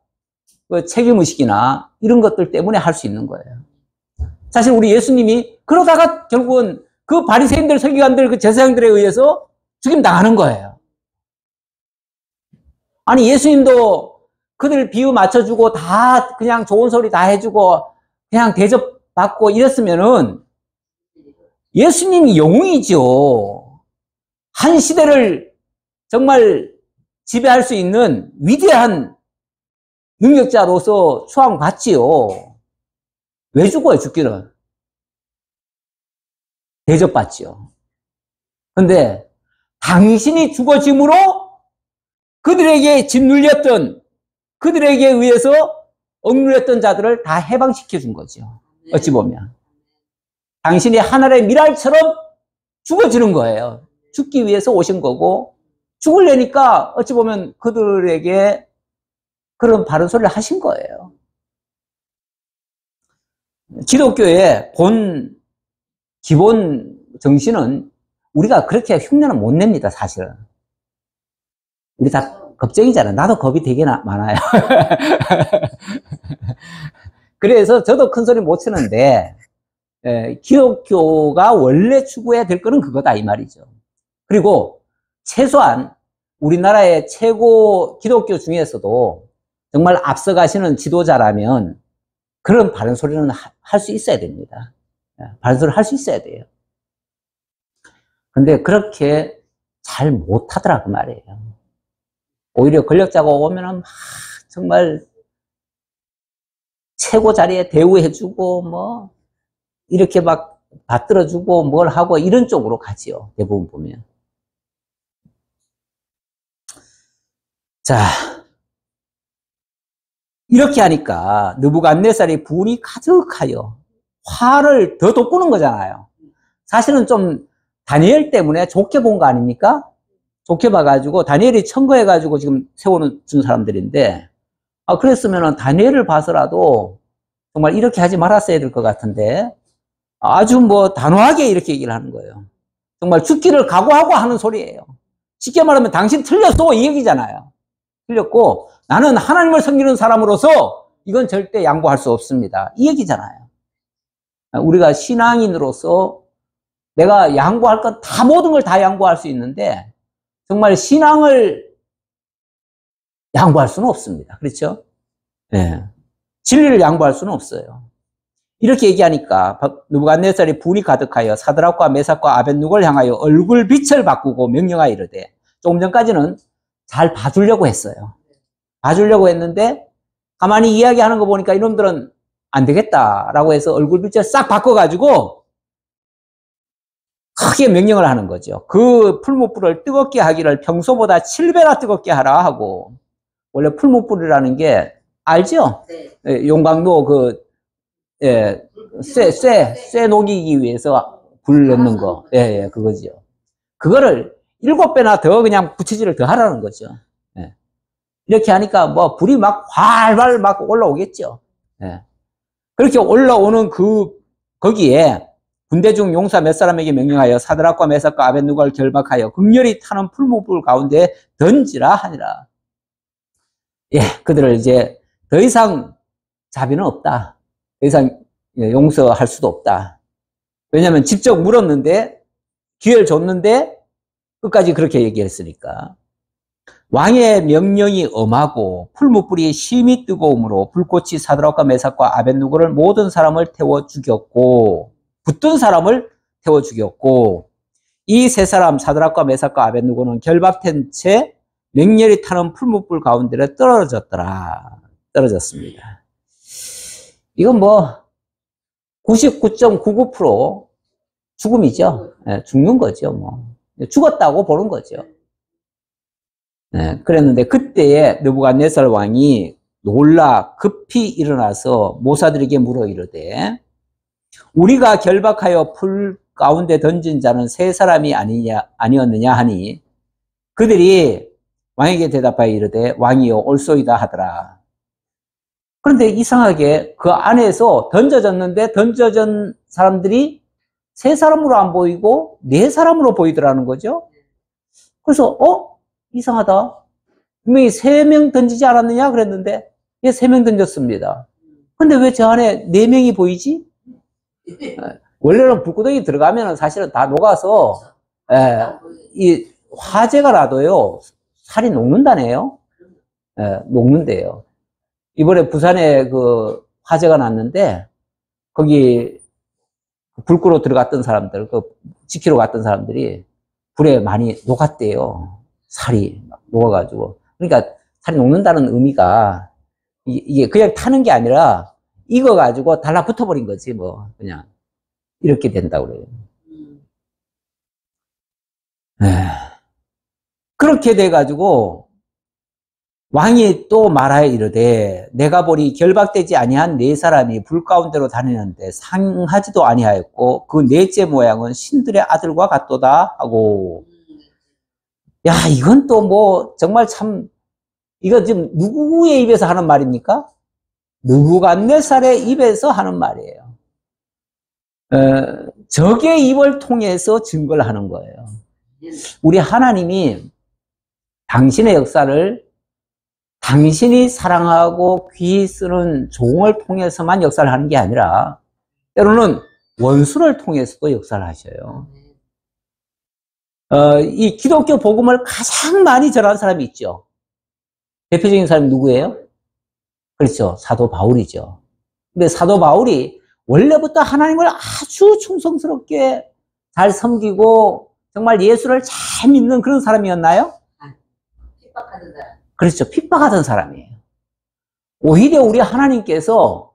책임의식이나 이런 것들 때문에 할 수 있는 거예요. 사실 우리 예수님이 그러다가 결국은 그 바리새인들, 서기관들, 그 제사장들에 의해서 죽임 당하는 거예요. 아니, 예수님도 그들 비유 맞춰주고 다 그냥 좋은 소리 다 해주고 그냥 대접받고 이랬으면은 예수님이 영웅이죠. 한 시대를 정말 지배할 수 있는 위대한 능력자로서 추앙받지요. 왜 죽어요, 죽기는? 대접받지요. 근데 당신이 죽어짐으로 그들에게 짓눌렸던, 그들에게 의해서 억눌렸던 자들을 다 해방시켜 준 거죠. 어찌 보면. 당신이 하늘의 미랄처럼 죽어지는 거예요. 죽기 위해서 오신 거고, 죽으려니까 어찌 보면 그들에게 그런 바른 소리를 하신 거예요. 기독교의 기본 정신은 우리가 그렇게 흉내는 못 냅니다, 사실은. 우리 다 겁쟁이잖아요. 나도 겁이 되게 많아요. 그래서 저도 큰 소리 못 치는데, 기독교가 원래 추구해야 될 거는 그거다, 이 말이죠. 그리고 최소한 우리나라의 최고 기독교 중에서도 정말 앞서가시는 지도자라면 그런 바른 소리는 할 수 있어야 됩니다. 바른 소리를 할 수 있어야 돼요. 근데 그렇게 잘 못하더라, 그 말이에요. 오히려 권력자가 오면은 정말 최고 자리에 대우해주고 뭐 이렇게 막 받들어주고 뭘 하고 이런 쪽으로 가지요. 대부분 보면. 자, 이렇게 하니까 느부갓네살이 분이 가득하여 화를 더 돋구는 거잖아요. 사실은 좀 다니엘 때문에 좋게 본 거 아닙니까? 좋게 봐가지고 다니엘이 청거해가지고 지금 세워준 사람들인데, 그랬으면 다니엘을 봐서라도 정말 이렇게 하지 말았어야 될 것 같은데 아주 뭐 단호하게 이렇게 얘기를 하는 거예요. 정말 죽기를 각오하고 하는 소리예요. 쉽게 말하면 당신 틀렸어, 이 얘기잖아요. 틀렸고 나는 하나님을 섬기는 사람으로서 이건 절대 양보할 수 없습니다, 이 얘기잖아요. 우리가 신앙인으로서 내가 양보할 건 다, 모든 걸 다 양보할 수 있는데 정말 신앙을 양보할 수는 없습니다. 그렇죠? 네. 진리를 양보할 수는 없어요. 이렇게 얘기하니까 느부갓네살이 분이 가득하여 사드락과 메삭과 아벳누고를 향하여 얼굴 빛을 바꾸고 명령하여 이르되, 조금 전까지는 잘 봐주려고 했어요. 봐주려고 했는데 가만히 이야기하는 거 보니까 이놈들은 안 되겠다라고 해서 얼굴 빛을 싹 바꿔가지고 크게 명령을 하는 거죠. 그 풀무불을 뜨겁게 하기를 평소보다 7배나 뜨겁게 하라 하고. 원래 풀무불이라는 게 알죠? 네. 용광로 쇠 녹이기 위해서 불 넣는 거. 예, 그거죠. 그거를 7배나 더 그냥 부채질을 더 하라는 거죠. 예. 이렇게 하니까 뭐 불이 막 활활 막 올라오겠죠. 예. 그렇게 올라오는 거기에 군대 중 용사 몇 사람에게 명령하여 사드락과 메삭과 아벳누고를 결박하여 극렬히 타는 풀무불 가운데 던지라 하니라. 예, 그들을 이제 더 이상 자비는 없다. 더 이상 용서할 수도 없다. 왜냐하면 직접 물었는데, 기회를 줬는데 끝까지 그렇게 얘기했으니까. 왕의 명령이 엄하고 풀무불이 심히 뜨거움으로 불꽃이 사드락과 메삭과 아벳누고를 모든 사람을 태워 죽였고, 붙든 사람을 태워 죽였고, 이 세 사람 사드락과 메삭과 아벳누고는 결박된 채 맹렬히 타는 풀무불 가운데로 떨어졌습니다. 이건 뭐 99.99% 죽음이죠. 네, 죽는 거죠. 뭐 죽었다고 보는 거죠. 네, 그랬는데 그때에 느부갓네살 왕이 놀라 급히 일어나서 모사들에게 물어 이르되, 우리가 결박하여 풀 가운데 던진 자는 세 사람이 아니었느냐 하니, 그들이 왕에게 대답하여 이르되 왕이여 옳소이다 하더라. 그런데 이상하게 그 안에서 던져졌는데 던져진 사람들이 세 사람으로 안 보이고 네 사람으로 보이더라는 거죠. 그래서 이상하다. 분명히 3명 던지지 않았느냐 그랬는데, 예, 3명 던졌습니다. 근데 왜 저 안에 4명이 보이지? 원래는 불구덩이 들어가면 사실은 다 녹아서, 이 화재가 나도요, 살이 녹는다네요. 녹는데요. 이번에 부산에 그 화재가 났는데 거기 불 끄러 들어갔던 사람들, 그 지키러 갔던 사람들이 불에 많이 녹았대요. 살이 막 녹아가지고. 그러니까 살이 녹는다는 의미가 이게 그냥 타는 게 아니라 익어가지고 달라붙어 버린 거지 뭐 그냥 이렇게 된다고 그래요. 그렇게 돼가지고 왕이 또 말하여 이르되 내가 보니 결박되지 아니한 네 사람이 불 가운데로 다니는데 상하지도 아니하였고 그 넷째 모양은 신들의 아들과 같도다 하고. 야, 이건 또 뭐 정말 참, 이거 지금 누구의 입에서 하는 말입니까? 느부갓네살의 입에서 하는 말이에요. 적의 입을 통해서 증거를 하는 거예요. 우리 하나님이 당신의 역사를 당신이 사랑하고 귀히 쓰는 종을 통해서만 역사를 하는 게 아니라 때로는 원수를 통해서도 역사를 하셔요. 이 기독교 복음을 가장 많이 전한 사람이 있죠. 대표적인 사람이 누구예요? 그렇죠. 사도 바울이죠. 근데 사도 바울이 원래부터 하나님을 아주 충성스럽게 잘 섬기고 정말 예수를 잘 믿는 그런 사람이었나요? 핍박하던 사람. 그렇죠. 핍박하던 사람이에요. 오히려 우리 하나님께서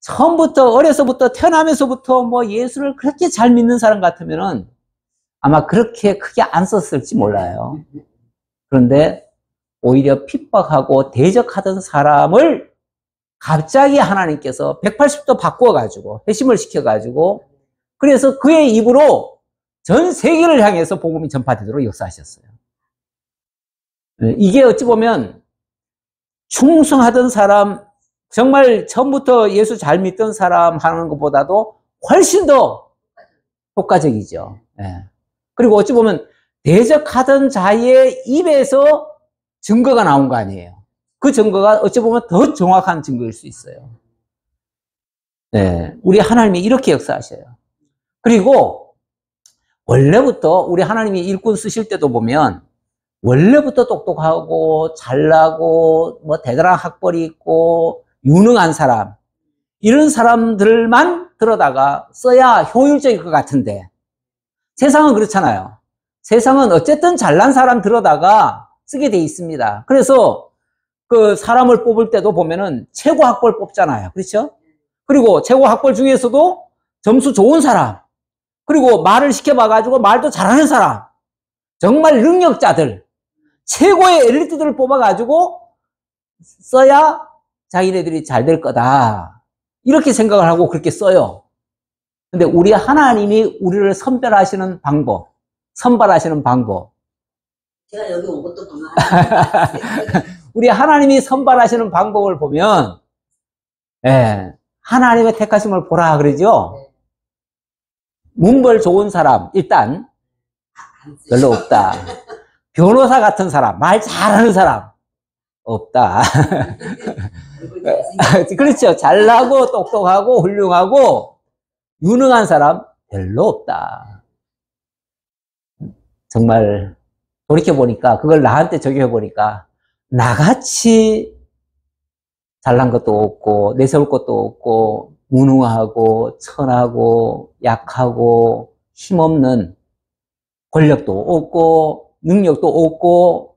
처음부터 어려서부터 태어나면서부터 뭐 예수를 그렇게 잘 믿는 사람 같으면은 아마 그렇게 크게 안 썼을지 몰라요. 그런데 오히려 핍박하고 대적하던 사람을 갑자기 하나님께서 180도 바꿔가지고 회심을 시켜가지고 그래서 그의 입으로 전 세계를 향해서 복음이 전파되도록 역사하셨어요. 이게 어찌 보면 충성하던 사람, 정말 처음부터 예수 잘 믿던 사람 하는 것보다도 훨씬 더 효과적이죠. 그리고 어찌 보면 대적하던 자의 입에서 증거가 나온 거 아니에요. 그 증거가 어찌 보면 더 정확한 증거일 수 있어요. 우리 하나님이 이렇게 역사하셔요. 그리고 원래부터 우리 하나님이 일꾼 쓰실 때도 보면 원래부터 똑똑하고 잘나고 뭐 대단한 학벌이 있고 유능한 사람 이런 사람들만 들어다가 써야 효율적일 것 같은데 세상은 그렇잖아요. 세상은 어쨌든 잘난 사람 들어다가 쓰게 돼 있습니다. 그래서 그 사람을 뽑을 때도 보면은 최고 학벌 뽑잖아요. 그렇죠? 그리고 최고 학벌 중에서도 점수 좋은 사람 그리고 말을 시켜봐가지고 말도 잘하는 사람 정말 능력자들 최고의 엘리트들을 뽑아가지고 써야 자기네들이 잘 될 거다. 이렇게 생각을 하고 그렇게 써요. 근데 우리 하나님이 우리를 선별하시는 방법, 선발하시는 방법. 제가 여기 온 것도 그만. 우리 하나님이 선발하시는 방법을 보면, 하나님의 택하심을 보라 그러죠? 문벌 좋은 사람, 일단, 별로 없다. 변호사 같은 사람, 말 잘하는 사람, 없다. 그렇죠. 잘나고, 똑똑하고, 훌륭하고, 유능한 사람, 별로 없다. 정말, 돌이켜보니까, 그걸 나한테 적용해보니까, 나같이 잘난 것도 없고, 내세울 것도 없고, 무능하고, 천하고, 약하고, 힘없는 권력도 없고, 능력도 없고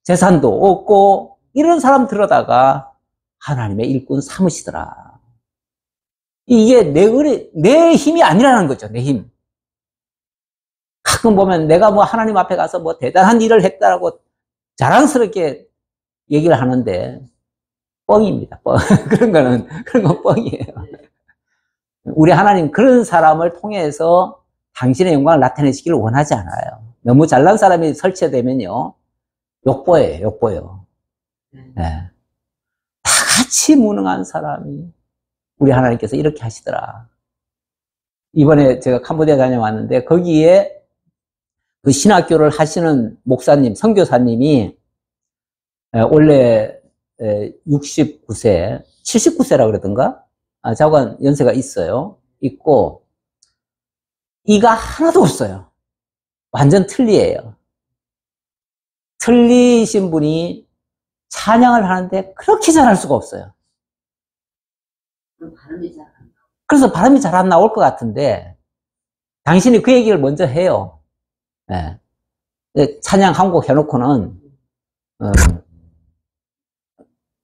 재산도 없고 이런 사람 들어다가 하나님의 일꾼 삼으시더라. 이게 내 힘이 아니라는 거죠. 내 힘. 가끔 보면 내가 뭐 하나님 앞에 가서 뭐 대단한 일을 했다라고 자랑스럽게 얘기를 하는데 뻥입니다. 뻥. 그런 건 뻥이에요. 우리 하나님 그런 사람을 통해서 당신의 영광을 나타내시기를 원하지 않아요. 너무 잘난 사람이 설치되면요, 욕보예요, 욕보요. 다 같이 무능한 사람이 우리 하나님께서 이렇게 하시더라. 이번에 제가 캄보디아 다녀왔는데 거기에 그 신학교를 하시는 목사님, 선교사님이 원래 69세, 79세라 그러던가? 자관 연세가 있어요. 있고 이가 하나도 없어요. 완전 틀리예요. 틀리신 분이 찬양을 하는데 그렇게 잘할 수가 없어요. 그럼 발음이 잘 안 나와. 그래서 발음이 잘 안 나올 것 같은데 당신이 그 얘기를 먼저 해요. 예. 찬양 한 곡 해놓고는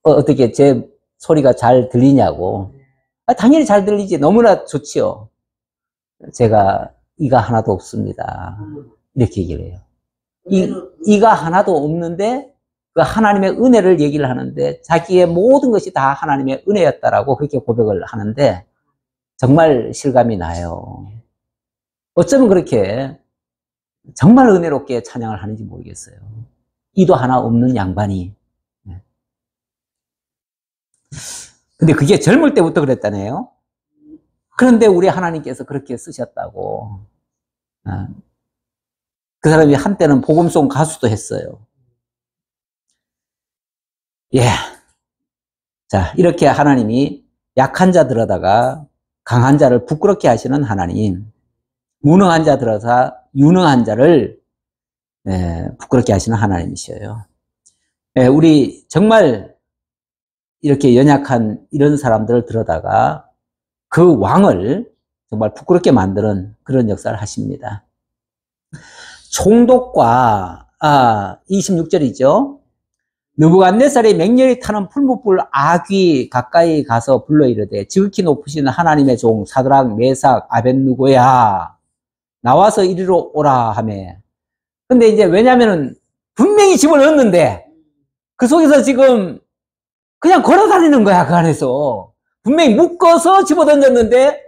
어떻게 제 소리가 잘 들리냐고. 당연히 잘 들리지. 너무나 좋지요. 제가 이가 하나도 없습니다. 이렇게 얘기를 해요. 이가 하나도 없는데 그 하나님의 은혜를 얘기를 하는데 자기의 모든 것이 다 하나님의 은혜였다라고 그렇게 고백을 하는데 정말 실감이 나요. 어쩌면 그렇게 정말 은혜롭게 찬양을 하는지 모르겠어요. 이도 하나 없는 양반이. 근데 그게 젊을 때부터 그랬다네요. 그런데 우리 하나님께서 그렇게 쓰셨다고. 그 사람이 한때는 복음송 가수도 했어요. 예. 자, 이렇게 하나님이 약한 자 들어다가 강한 자를 부끄럽게 하시는 하나님, 무능한 자 들어서 유능한 자를 부끄럽게 하시는 하나님이셔요. 우리 정말 이렇게 연약한 이런 사람들을 들어다가 그 왕을 정말 부끄럽게 만드는 그런 역사를 하십니다. 총독과 26절이죠. 느부갓네살이 맹렬히 타는 풀무불 아귀 가까이 가서 불러 이르되 지극히 높으신 하나님의 종 사드락 메삭 아벳느고야 나와서 이리로 오라 하매. 근데 이제 왜냐면은 분명히 집을 얻는데 그 속에서 지금 그냥 걸어 다니는 거야. 그 안에서 분명히 묶어서 집어 던졌는데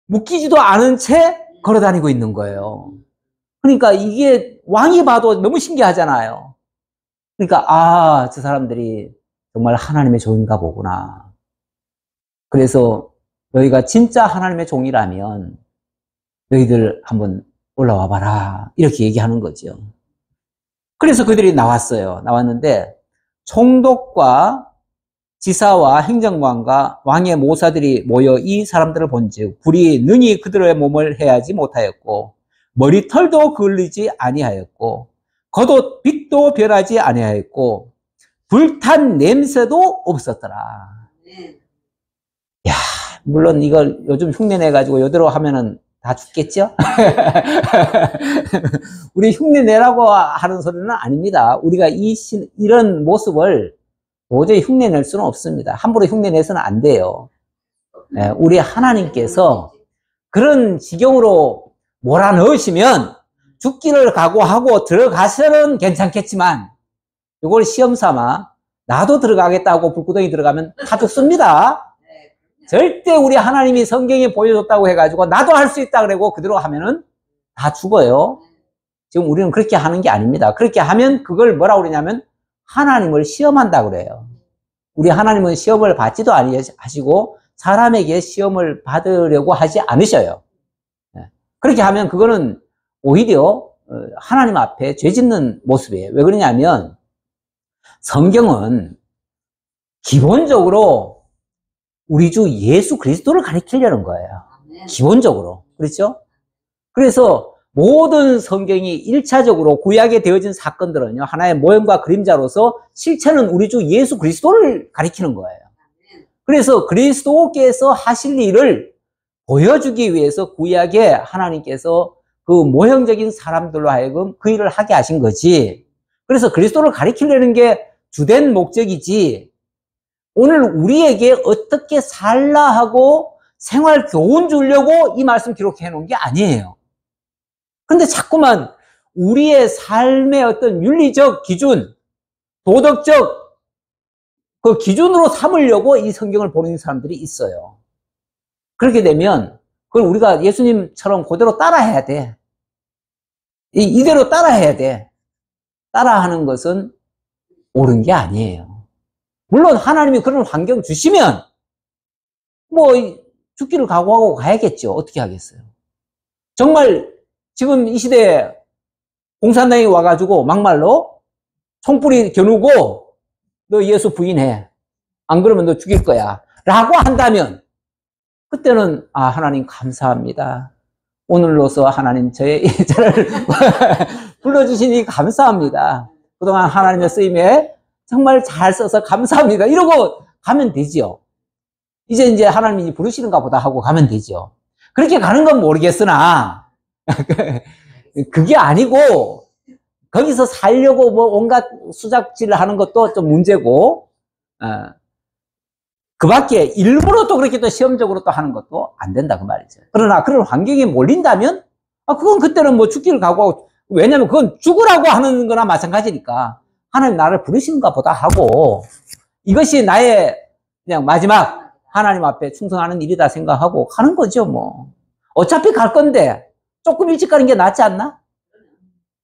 묶이지도 않은 채 걸어 다니고 있는 거예요. 그러니까 이게 왕이 봐도 너무 신기하잖아요. 그러니까 저 사람들이 정말 하나님의 종인가 보구나. 그래서 너희가 진짜 하나님의 종이라면 너희들 한번 올라와 봐라. 이렇게 얘기하는 거죠. 그래서 그들이 나왔어요. 나왔는데 총독과 지사와 행정관과 왕의 모사들이 모여 이 사람들을 본즉 불이 능히 그들의 몸을 해하지 못하였고 머리털도 그을리지 아니하였고 겉옷 빛도 변하지 아니하였고 불탄 냄새도 없었더라. 야, 물론 이걸 요즘 흉내내가지고 이대로 하면은 다 죽겠죠? 우리 흉내내라고 하는 소리는 아닙니다. 우리가 이런 모습을 도저히 흉내낼 수는 없습니다. 함부로 흉내내서는 안 돼요. 우리 하나님께서 그런 지경으로 몰아넣으시면 죽기를 각오하고 들어가서는 괜찮겠지만 이걸 시험 삼아 나도 들어가겠다고 불구덩이 들어가면 다 죽습니다. 절대 우리 하나님이 성경에 보여줬다고 해가지고 나도 할 수 있다 그러고 그대로 하면은 다 죽어요. 지금 우리는 그렇게 하는 게 아닙니다. 그렇게 하면 그걸 뭐라고 그러냐면 하나님을 시험한다 그래요. 우리 하나님은 시험을 받지도 아니하시고 사람에게 시험을 받으려고 하지 않으셔요. 그렇게 하면 그거는 오히려 하나님 앞에 죄 짓는 모습이에요. 왜 그러냐면 성경은 기본적으로 우리 주 예수 그리스도를 가리키려는 거예요. 기본적으로. 그렇죠? 그래서 모든 성경이 1차적으로 구약에 되어진 사건들은요, 하나의 모형과 그림자로서 실체는 우리 주 예수 그리스도를 가리키는 거예요. 그래서 그리스도께서 하실 일을 보여주기 위해서 구약에 하나님께서 그 모형적인 사람들로 하여금 그 일을 하게 하신 거지. 그래서 그리스도를 가리키려는 게 주된 목적이지, 오늘 우리에게 어떻게 살라 하고 생활 교훈 주려고 이 말씀 기록해 놓은 게 아니에요. 그런데 자꾸만 우리의 삶의 어떤 윤리적 기준, 도덕적 그 기준으로 삼으려고 이 성경을 보는 사람들이 있어요. 그렇게 되면 그걸 우리가 예수님처럼 그대로 따라해야 돼. 이대로 따라해야 돼. 따라하는 것은 옳은 게 아니에요. 물론 하나님이 그런 환경 주시면 뭐 죽기를 각오하고 가야겠죠. 어떻게 하겠어요. 정말 지금 이 시대에 공산당이 와가지고 막말로 총불이 겨누고 너 예수 부인해. 안 그러면 너 죽일 거야. 라고 한다면 그때는 하나님 감사합니다. 오늘로서 하나님 저의 저를 불러주시니 감사합니다. 그동안 하나님의 쓰임에 정말 잘 써서 감사합니다. 이러고 가면 되죠. 이제 하나님이 부르시는가 보다 하고 가면 되죠. 그렇게 가는 건 모르겠으나, 그게 아니고, 거기서 살려고 뭐 온갖 수작질을 하는 것도 좀 문제고, 그 밖에 일부러 또 그렇게 또 시험적으로 또 하는 것도 안 된다, 그 말이죠. 그러나 그런 환경에 몰린다면, 그건 그때는 뭐 죽기를 각오하고, 왜냐면 그건 죽으라고 하는 거나 마찬가지니까, 하나님 나를 부르시는가 보다 하고, 이것이 나의 그냥 마지막 하나님 앞에 충성하는 일이다 생각하고 가는 거죠, 뭐. 어차피 갈 건데, 조금 일찍 가는 게 낫지 않나?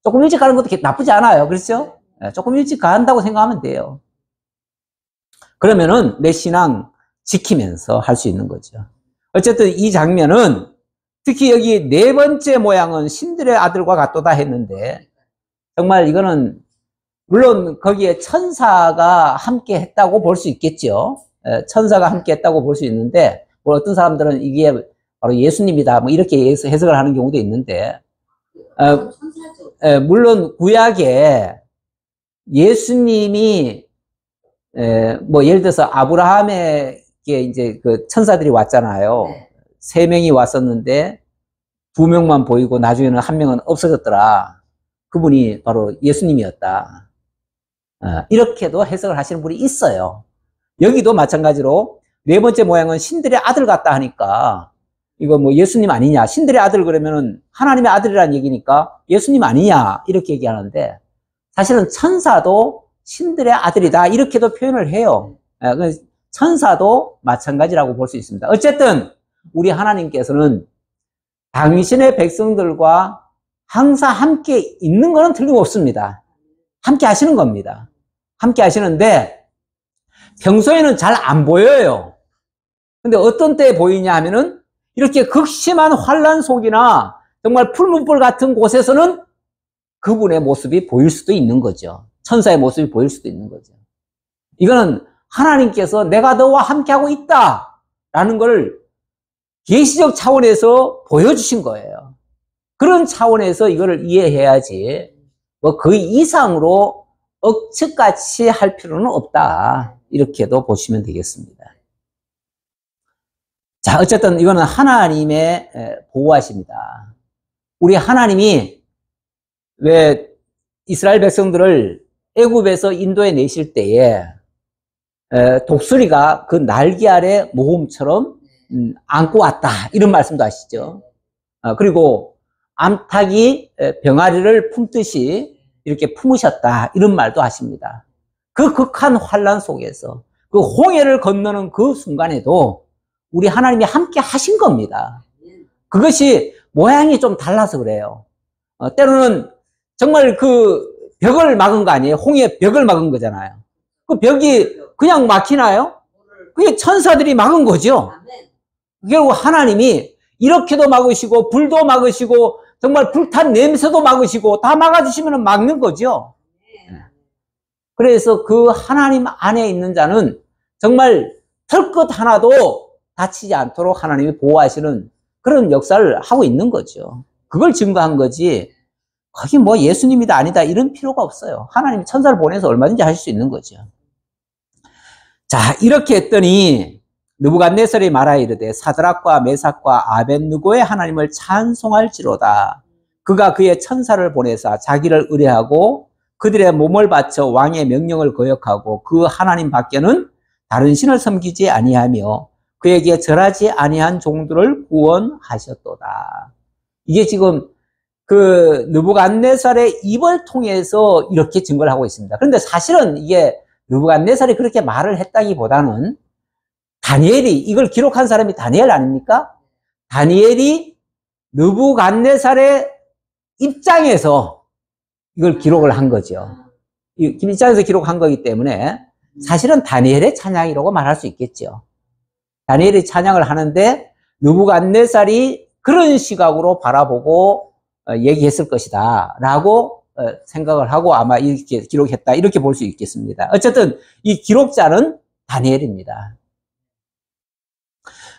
조금 일찍 가는 것도 나쁘지 않아요. 그렇죠? 조금 일찍 간다고 생각하면 돼요. 그러면은 내 신앙 지키면서 할 수 있는 거죠. 어쨌든 이 장면은 특히 여기 네 번째 모양은 신들의 아들과 같도다 했는데 정말 이거는 물론 거기에 천사가 함께 했다고 볼 수 있겠죠. 천사가 함께 했다고 볼 수 있는데 뭐 어떤 사람들은 이게 바로 예수님이다 뭐 이렇게 해석을 하는 경우도 있는데 물론 구약에 예수님이 뭐 예를 들어서 아브라함에게 이제 그 천사들이 왔잖아요. 네. 3명이 왔었는데 2명만 보이고 나중에는 1명은 없어졌더라. 그분이 바로 예수님이었다. 이렇게도 해석을 하시는 분이 있어요. 여기도 마찬가지로 네 번째 모양은 신들의 아들 같다 하니까 이거 뭐 예수님 아니냐, 신들의 아들 그러면은 하나님의 아들이라는 얘기니까 예수님 아니냐 이렇게 얘기하는데 사실은 천사도 신들의 아들이다 이렇게도 표현을 해요. 천사도 마찬가지라고 볼 수 있습니다. 어쨌든 우리 하나님께서는 당신의 백성들과 항상 함께 있는 것은 틀림없습니다. 함께 하시는 겁니다. 함께 하시는데 평소에는 잘 안 보여요. 근데 어떤 때 보이냐 하면은 이렇게 극심한 환난 속이나 정말 풀문불 같은 곳에서는 그분의 모습이 보일 수도 있는 거죠. 천사의 모습이 보일 수도 있는 거죠. 이거는 하나님께서 내가 너와 함께하고 있다라는 걸 계시적 차원에서 보여주신 거예요. 그런 차원에서 이거를 이해해야지 뭐 그 이상으로 억측같이 할 필요는 없다. 이렇게도 보시면 되겠습니다. 자, 어쨌든 이거는 하나님의 보호하십니다. 우리 하나님이 왜 이스라엘 백성들을 애굽에서 인도에 내실 때에 독수리가 그 날개 아래 모험처럼 안고 왔다 이런 말씀도 하시죠. 그리고 암탉이 병아리를 품듯이 이렇게 품으셨다 이런 말도 하십니다. 그 극한 환난 속에서 그 홍해를 건너는 그 순간에도 우리 하나님이 함께 하신 겁니다. 그것이 모양이 좀 달라서 그래요. 때로는 정말 그 벽을 막은 거 아니에요? 홍해 벽을 막은 거잖아요. 그 벽이 그냥 막히나요? 그게 천사들이 막은 거죠. 결국 하나님이 이렇게도 막으시고 불도 막으시고 정말 불탄 냄새도 막으시고 다 막아주시면 막는 거죠. 그래서 그 하나님 안에 있는 자는 정말 털끝 하나도 다치지 않도록 하나님이 보호하시는 그런 역사를 하고 있는 거죠. 그걸 증거한 거지 거기 뭐 예수님이다 아니다 이런 필요가 없어요. 하나님이 천사를 보내서 얼마든지 하실 수 있는 거죠. 자, 이렇게 했더니 느부갓네살이 말하여 이르되 사드락과 메삭과 아벳느고의 하나님을 찬송할지로다. 그가 그의 천사를 보내사 자기를 의뢰하고 그들의 몸을 바쳐 왕의 명령을 거역하고 그 하나님 밖에는 다른 신을 섬기지 아니하며 그에게 절하지 아니한 종들을 구원하셨도다. 이게 지금 그 느부갓네살의 입을 통해서 이렇게 증거를 하고 있습니다. 그런데 사실은 이게 느부갓네살이 그렇게 말을 했다기보다는 다니엘이 이걸 기록한 사람이 다니엘 아닙니까? 다니엘이 느부갓네살의 입장에서 이걸 기록을 한 거죠. 이 입장에서 기록한 거기 때문에 사실은 다니엘의 찬양이라고 말할 수 있겠죠. 다니엘이 찬양을 하는데 느부갓네살이 그런 시각으로 바라보고 얘기했을 것이다 라고 생각을 하고 아마 이렇게 기록했다 이렇게 볼 수 있겠습니다. 어쨌든 이 기록자는 다니엘입니다.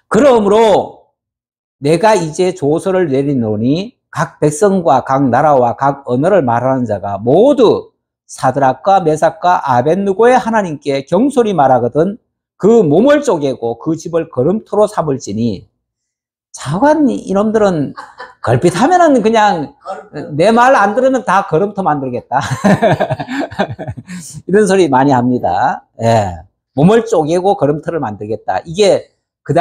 그러므로 내가 이제 조서를 내리노니 각 백성과 각 나라와 각 언어를 말하는 자가 모두 사드락과 메삭과 아벳느고의 하나님께 경솔히 말하거든 그 몸을 쪼개고 그 집을 거름토로 삼을지니. 자관 이놈들은 걸핏하면은 그냥 내 말 안 들으면 다 거름토 만들겠다. 이런 소리 많이 합니다. 예. 몸을 쪼개고 거름토를 만들겠다. 이게 그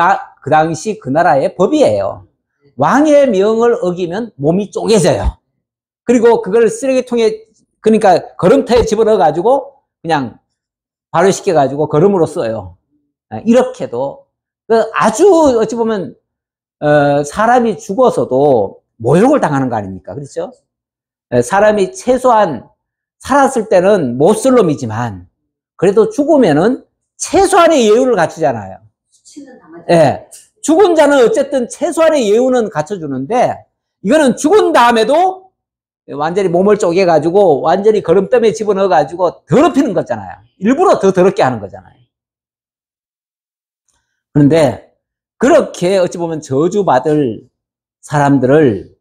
당시 그 나라의 법이에요. 왕의 명을 어기면 몸이 쪼개져요. 그리고 그걸 쓰레기통에, 그러니까 거름터에 집어넣어 가지고 그냥 발효 시켜 가지고 거름으로 써요. 이렇게도 아주 어찌 보면 사람이 죽어서도 모욕을 당하는 거 아닙니까? 그렇죠? 사람이 최소한 살았을 때는 못 쓸 놈이지만 그래도 죽으면은 최소한의 예우를 갖추잖아요. 수치는 당하지. 예. 죽은 자는 어쨌든 최소한의 예우는 갖춰주는데 이거는 죽은 다음에도 완전히 몸을 쪼개가지고 완전히 거름더미에 집어넣어가지고 더럽히는 거잖아요. 일부러 더 더럽게 하는 거잖아요. 그런데 그렇게 어찌 보면 저주받을 사람들을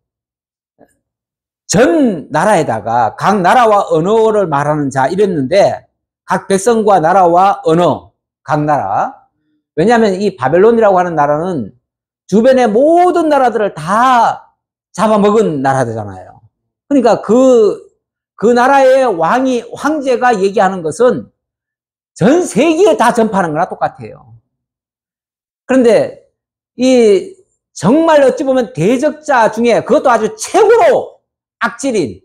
전 나라에다가 각 나라와 언어를 말하는 자 이랬는데 각 백성과 나라와 언어, 각 나라. 왜냐하면 이 바벨론이라고 하는 나라는 주변의 모든 나라들을 다 잡아먹은 나라잖아요. 그러니까 그 나라의 황제가 얘기하는 것은 전 세계에 다 전파하는 거나 똑같아요. 그런데 이 정말 어찌 보면 대적자 중에 그것도 아주 최고로 악질인,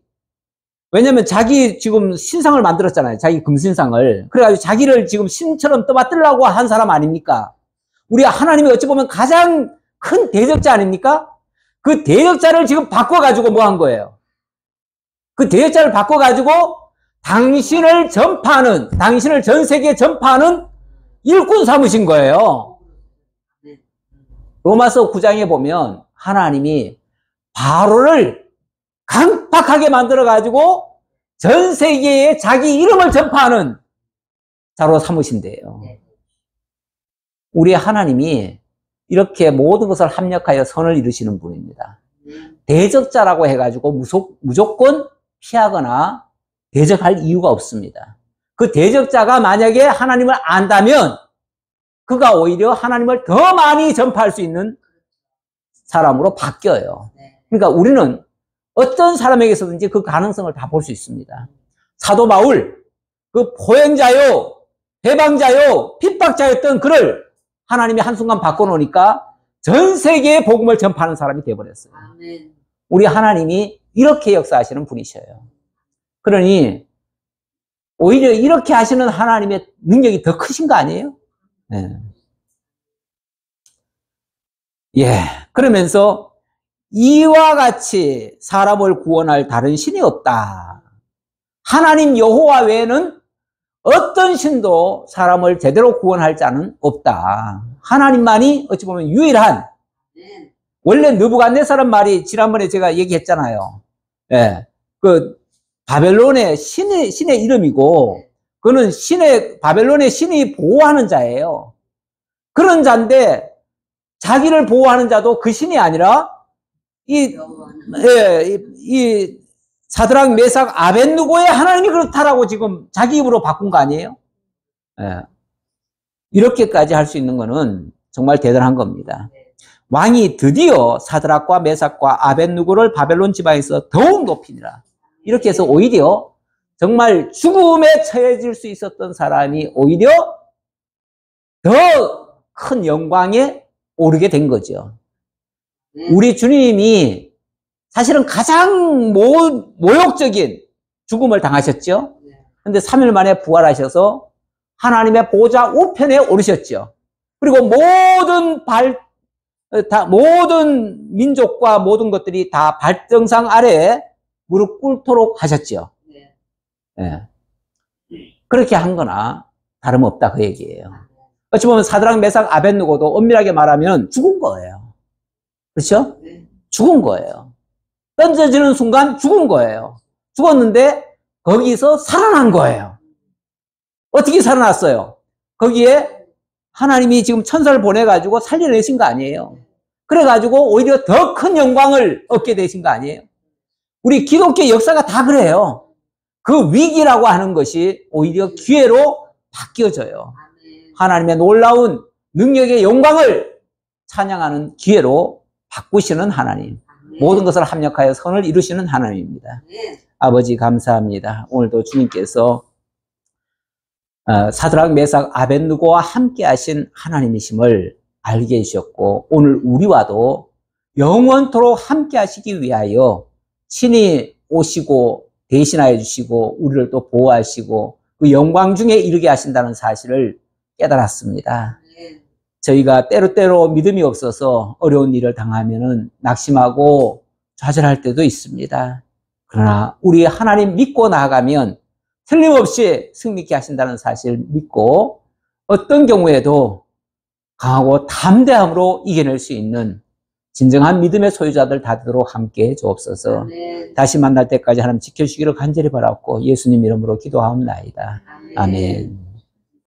왜냐면 자기 지금 신상을 만들었잖아요. 자기 금신상을. 그래가지고 자기를 지금 신처럼 떠받들려고 한 사람 아닙니까? 우리 하나님이 어찌 보면 가장 큰 대적자 아닙니까? 그 대적자를 지금 바꿔가지고 뭐 한 거예요? 그 대적자를 바꿔가지고 당신을 전 세계에 전파하는 일꾼 삼으신 거예요. 로마서 9장에 보면 하나님이 바로를 강팍하게 만들어가지고 전 세계에 자기 이름을 전파하는 자로 삼으신대요. 우리 하나님이 이렇게 모든 것을 합력하여 선을 이루시는 분입니다. 대적자라고 해가지고 무조건 피하거나 대적할 이유가 없습니다. 그 대적자가 만약에 하나님을 안다면 그가 오히려 하나님을 더 많이 전파할 수 있는 사람으로 바뀌어요. 그러니까 우리는 어떤 사람에게서든지 그 가능성을 다 볼 수 있습니다. 사도 바울, 그 포행자요, 해방자요, 핍박자였던 그를 하나님이 한순간 바꿔놓으니까 전 세계에 복음을 전파하는 사람이 되어버렸어요. 아멘. 우리 하나님이 이렇게 역사하시는 분이셔요. 그러니 오히려 이렇게 하시는 하나님의 능력이 더 크신 거 아니에요? 네. 예. 그러면서 이와 같이 사람을 구원할 다른 신이 없다. 하나님 여호와 외에는 어떤 신도 사람을 제대로 구원할 자는 없다. 하나님만이 어찌 보면 유일한, 원래 느부갓네살은 말이 지난번에 제가 얘기했잖아요. 예. 그 바벨론의 신의 이름이고 그는 바벨론의 신이 보호하는 자예요. 그런 자인데 자기를 보호하는 자도 그 신이 아니라 이 사드락, 메삭, 아벳느고의 하나님이 그렇다라고 지금 자기 입으로 바꾼 거 아니에요? 예. 이렇게까지 할 수 있는 거는 정말 대단한 겁니다. 왕이 드디어 사드락과 메삭과 아벳느고를 바벨론 지방에서 더욱 높이니라. 이렇게 해서 오히려 정말 죽음에 처해질 수 있었던 사람이 오히려 더 큰 영광에 오르게 된 거죠. 우리 주님이 사실은 가장 모욕적인 죽음을 당하셨죠. 그런데 3일 만에 부활하셔서 하나님의 보좌 우편에 오르셨죠. 그리고 모든 민족과 모든 것들이 다 발등상 아래에 무릎 꿇도록 하셨죠. 네. 그렇게 한 거나 다름없다 그 얘기예요. 어찌 보면 사드락, 메삭, 아벳느고도 엄밀하게 말하면 죽은 거예요. 그렇죠? 죽은 거예요. 던져지는 순간 죽은 거예요. 죽었는데 거기서 살아난 거예요. 어떻게 살아났어요? 거기에 하나님이 지금 천사를 보내가지고 살려내신 거 아니에요. 그래가지고 오히려 더 큰 영광을 얻게 되신 거 아니에요. 우리 기독교 역사가 다 그래요. 그 위기라고 하는 것이 오히려 기회로 바뀌어져요. 아멘. 하나님의 놀라운 능력의 영광을 찬양하는 기회로 바꾸시는 하나님. 아멘. 모든 것을 합력하여 선을 이루시는 하나님입니다. 아멘. 아버지 감사합니다. 오늘도 주님께서 사드락, 메삭, 아벳느고와 함께 하신 하나님이심을 알게 해주셨고 오늘 우리와도 영원토록 함께 하시기 위하여 친히 오시고 대신하여 주시고 우리를 또 보호하시고 그 영광 중에 이르게 하신다는 사실을 깨달았습니다. 아멘. 저희가 때로때로 믿음이 없어서 어려운 일을 당하면은 낙심하고 좌절할 때도 있습니다. 그러나 우리 하나님 믿고 나아가면 틀림없이 승리케 하신다는 사실을 믿고 어떤 경우에도 강하고 담대함으로 이겨낼 수 있는 진정한 믿음의 소유자들 다 되도록 함께 해 주옵소서. 아멘. 다시 만날 때까지 하나님 지켜주시기를 간절히 바랐고 예수님 이름으로 기도하옵나이다. 아멘. 아멘.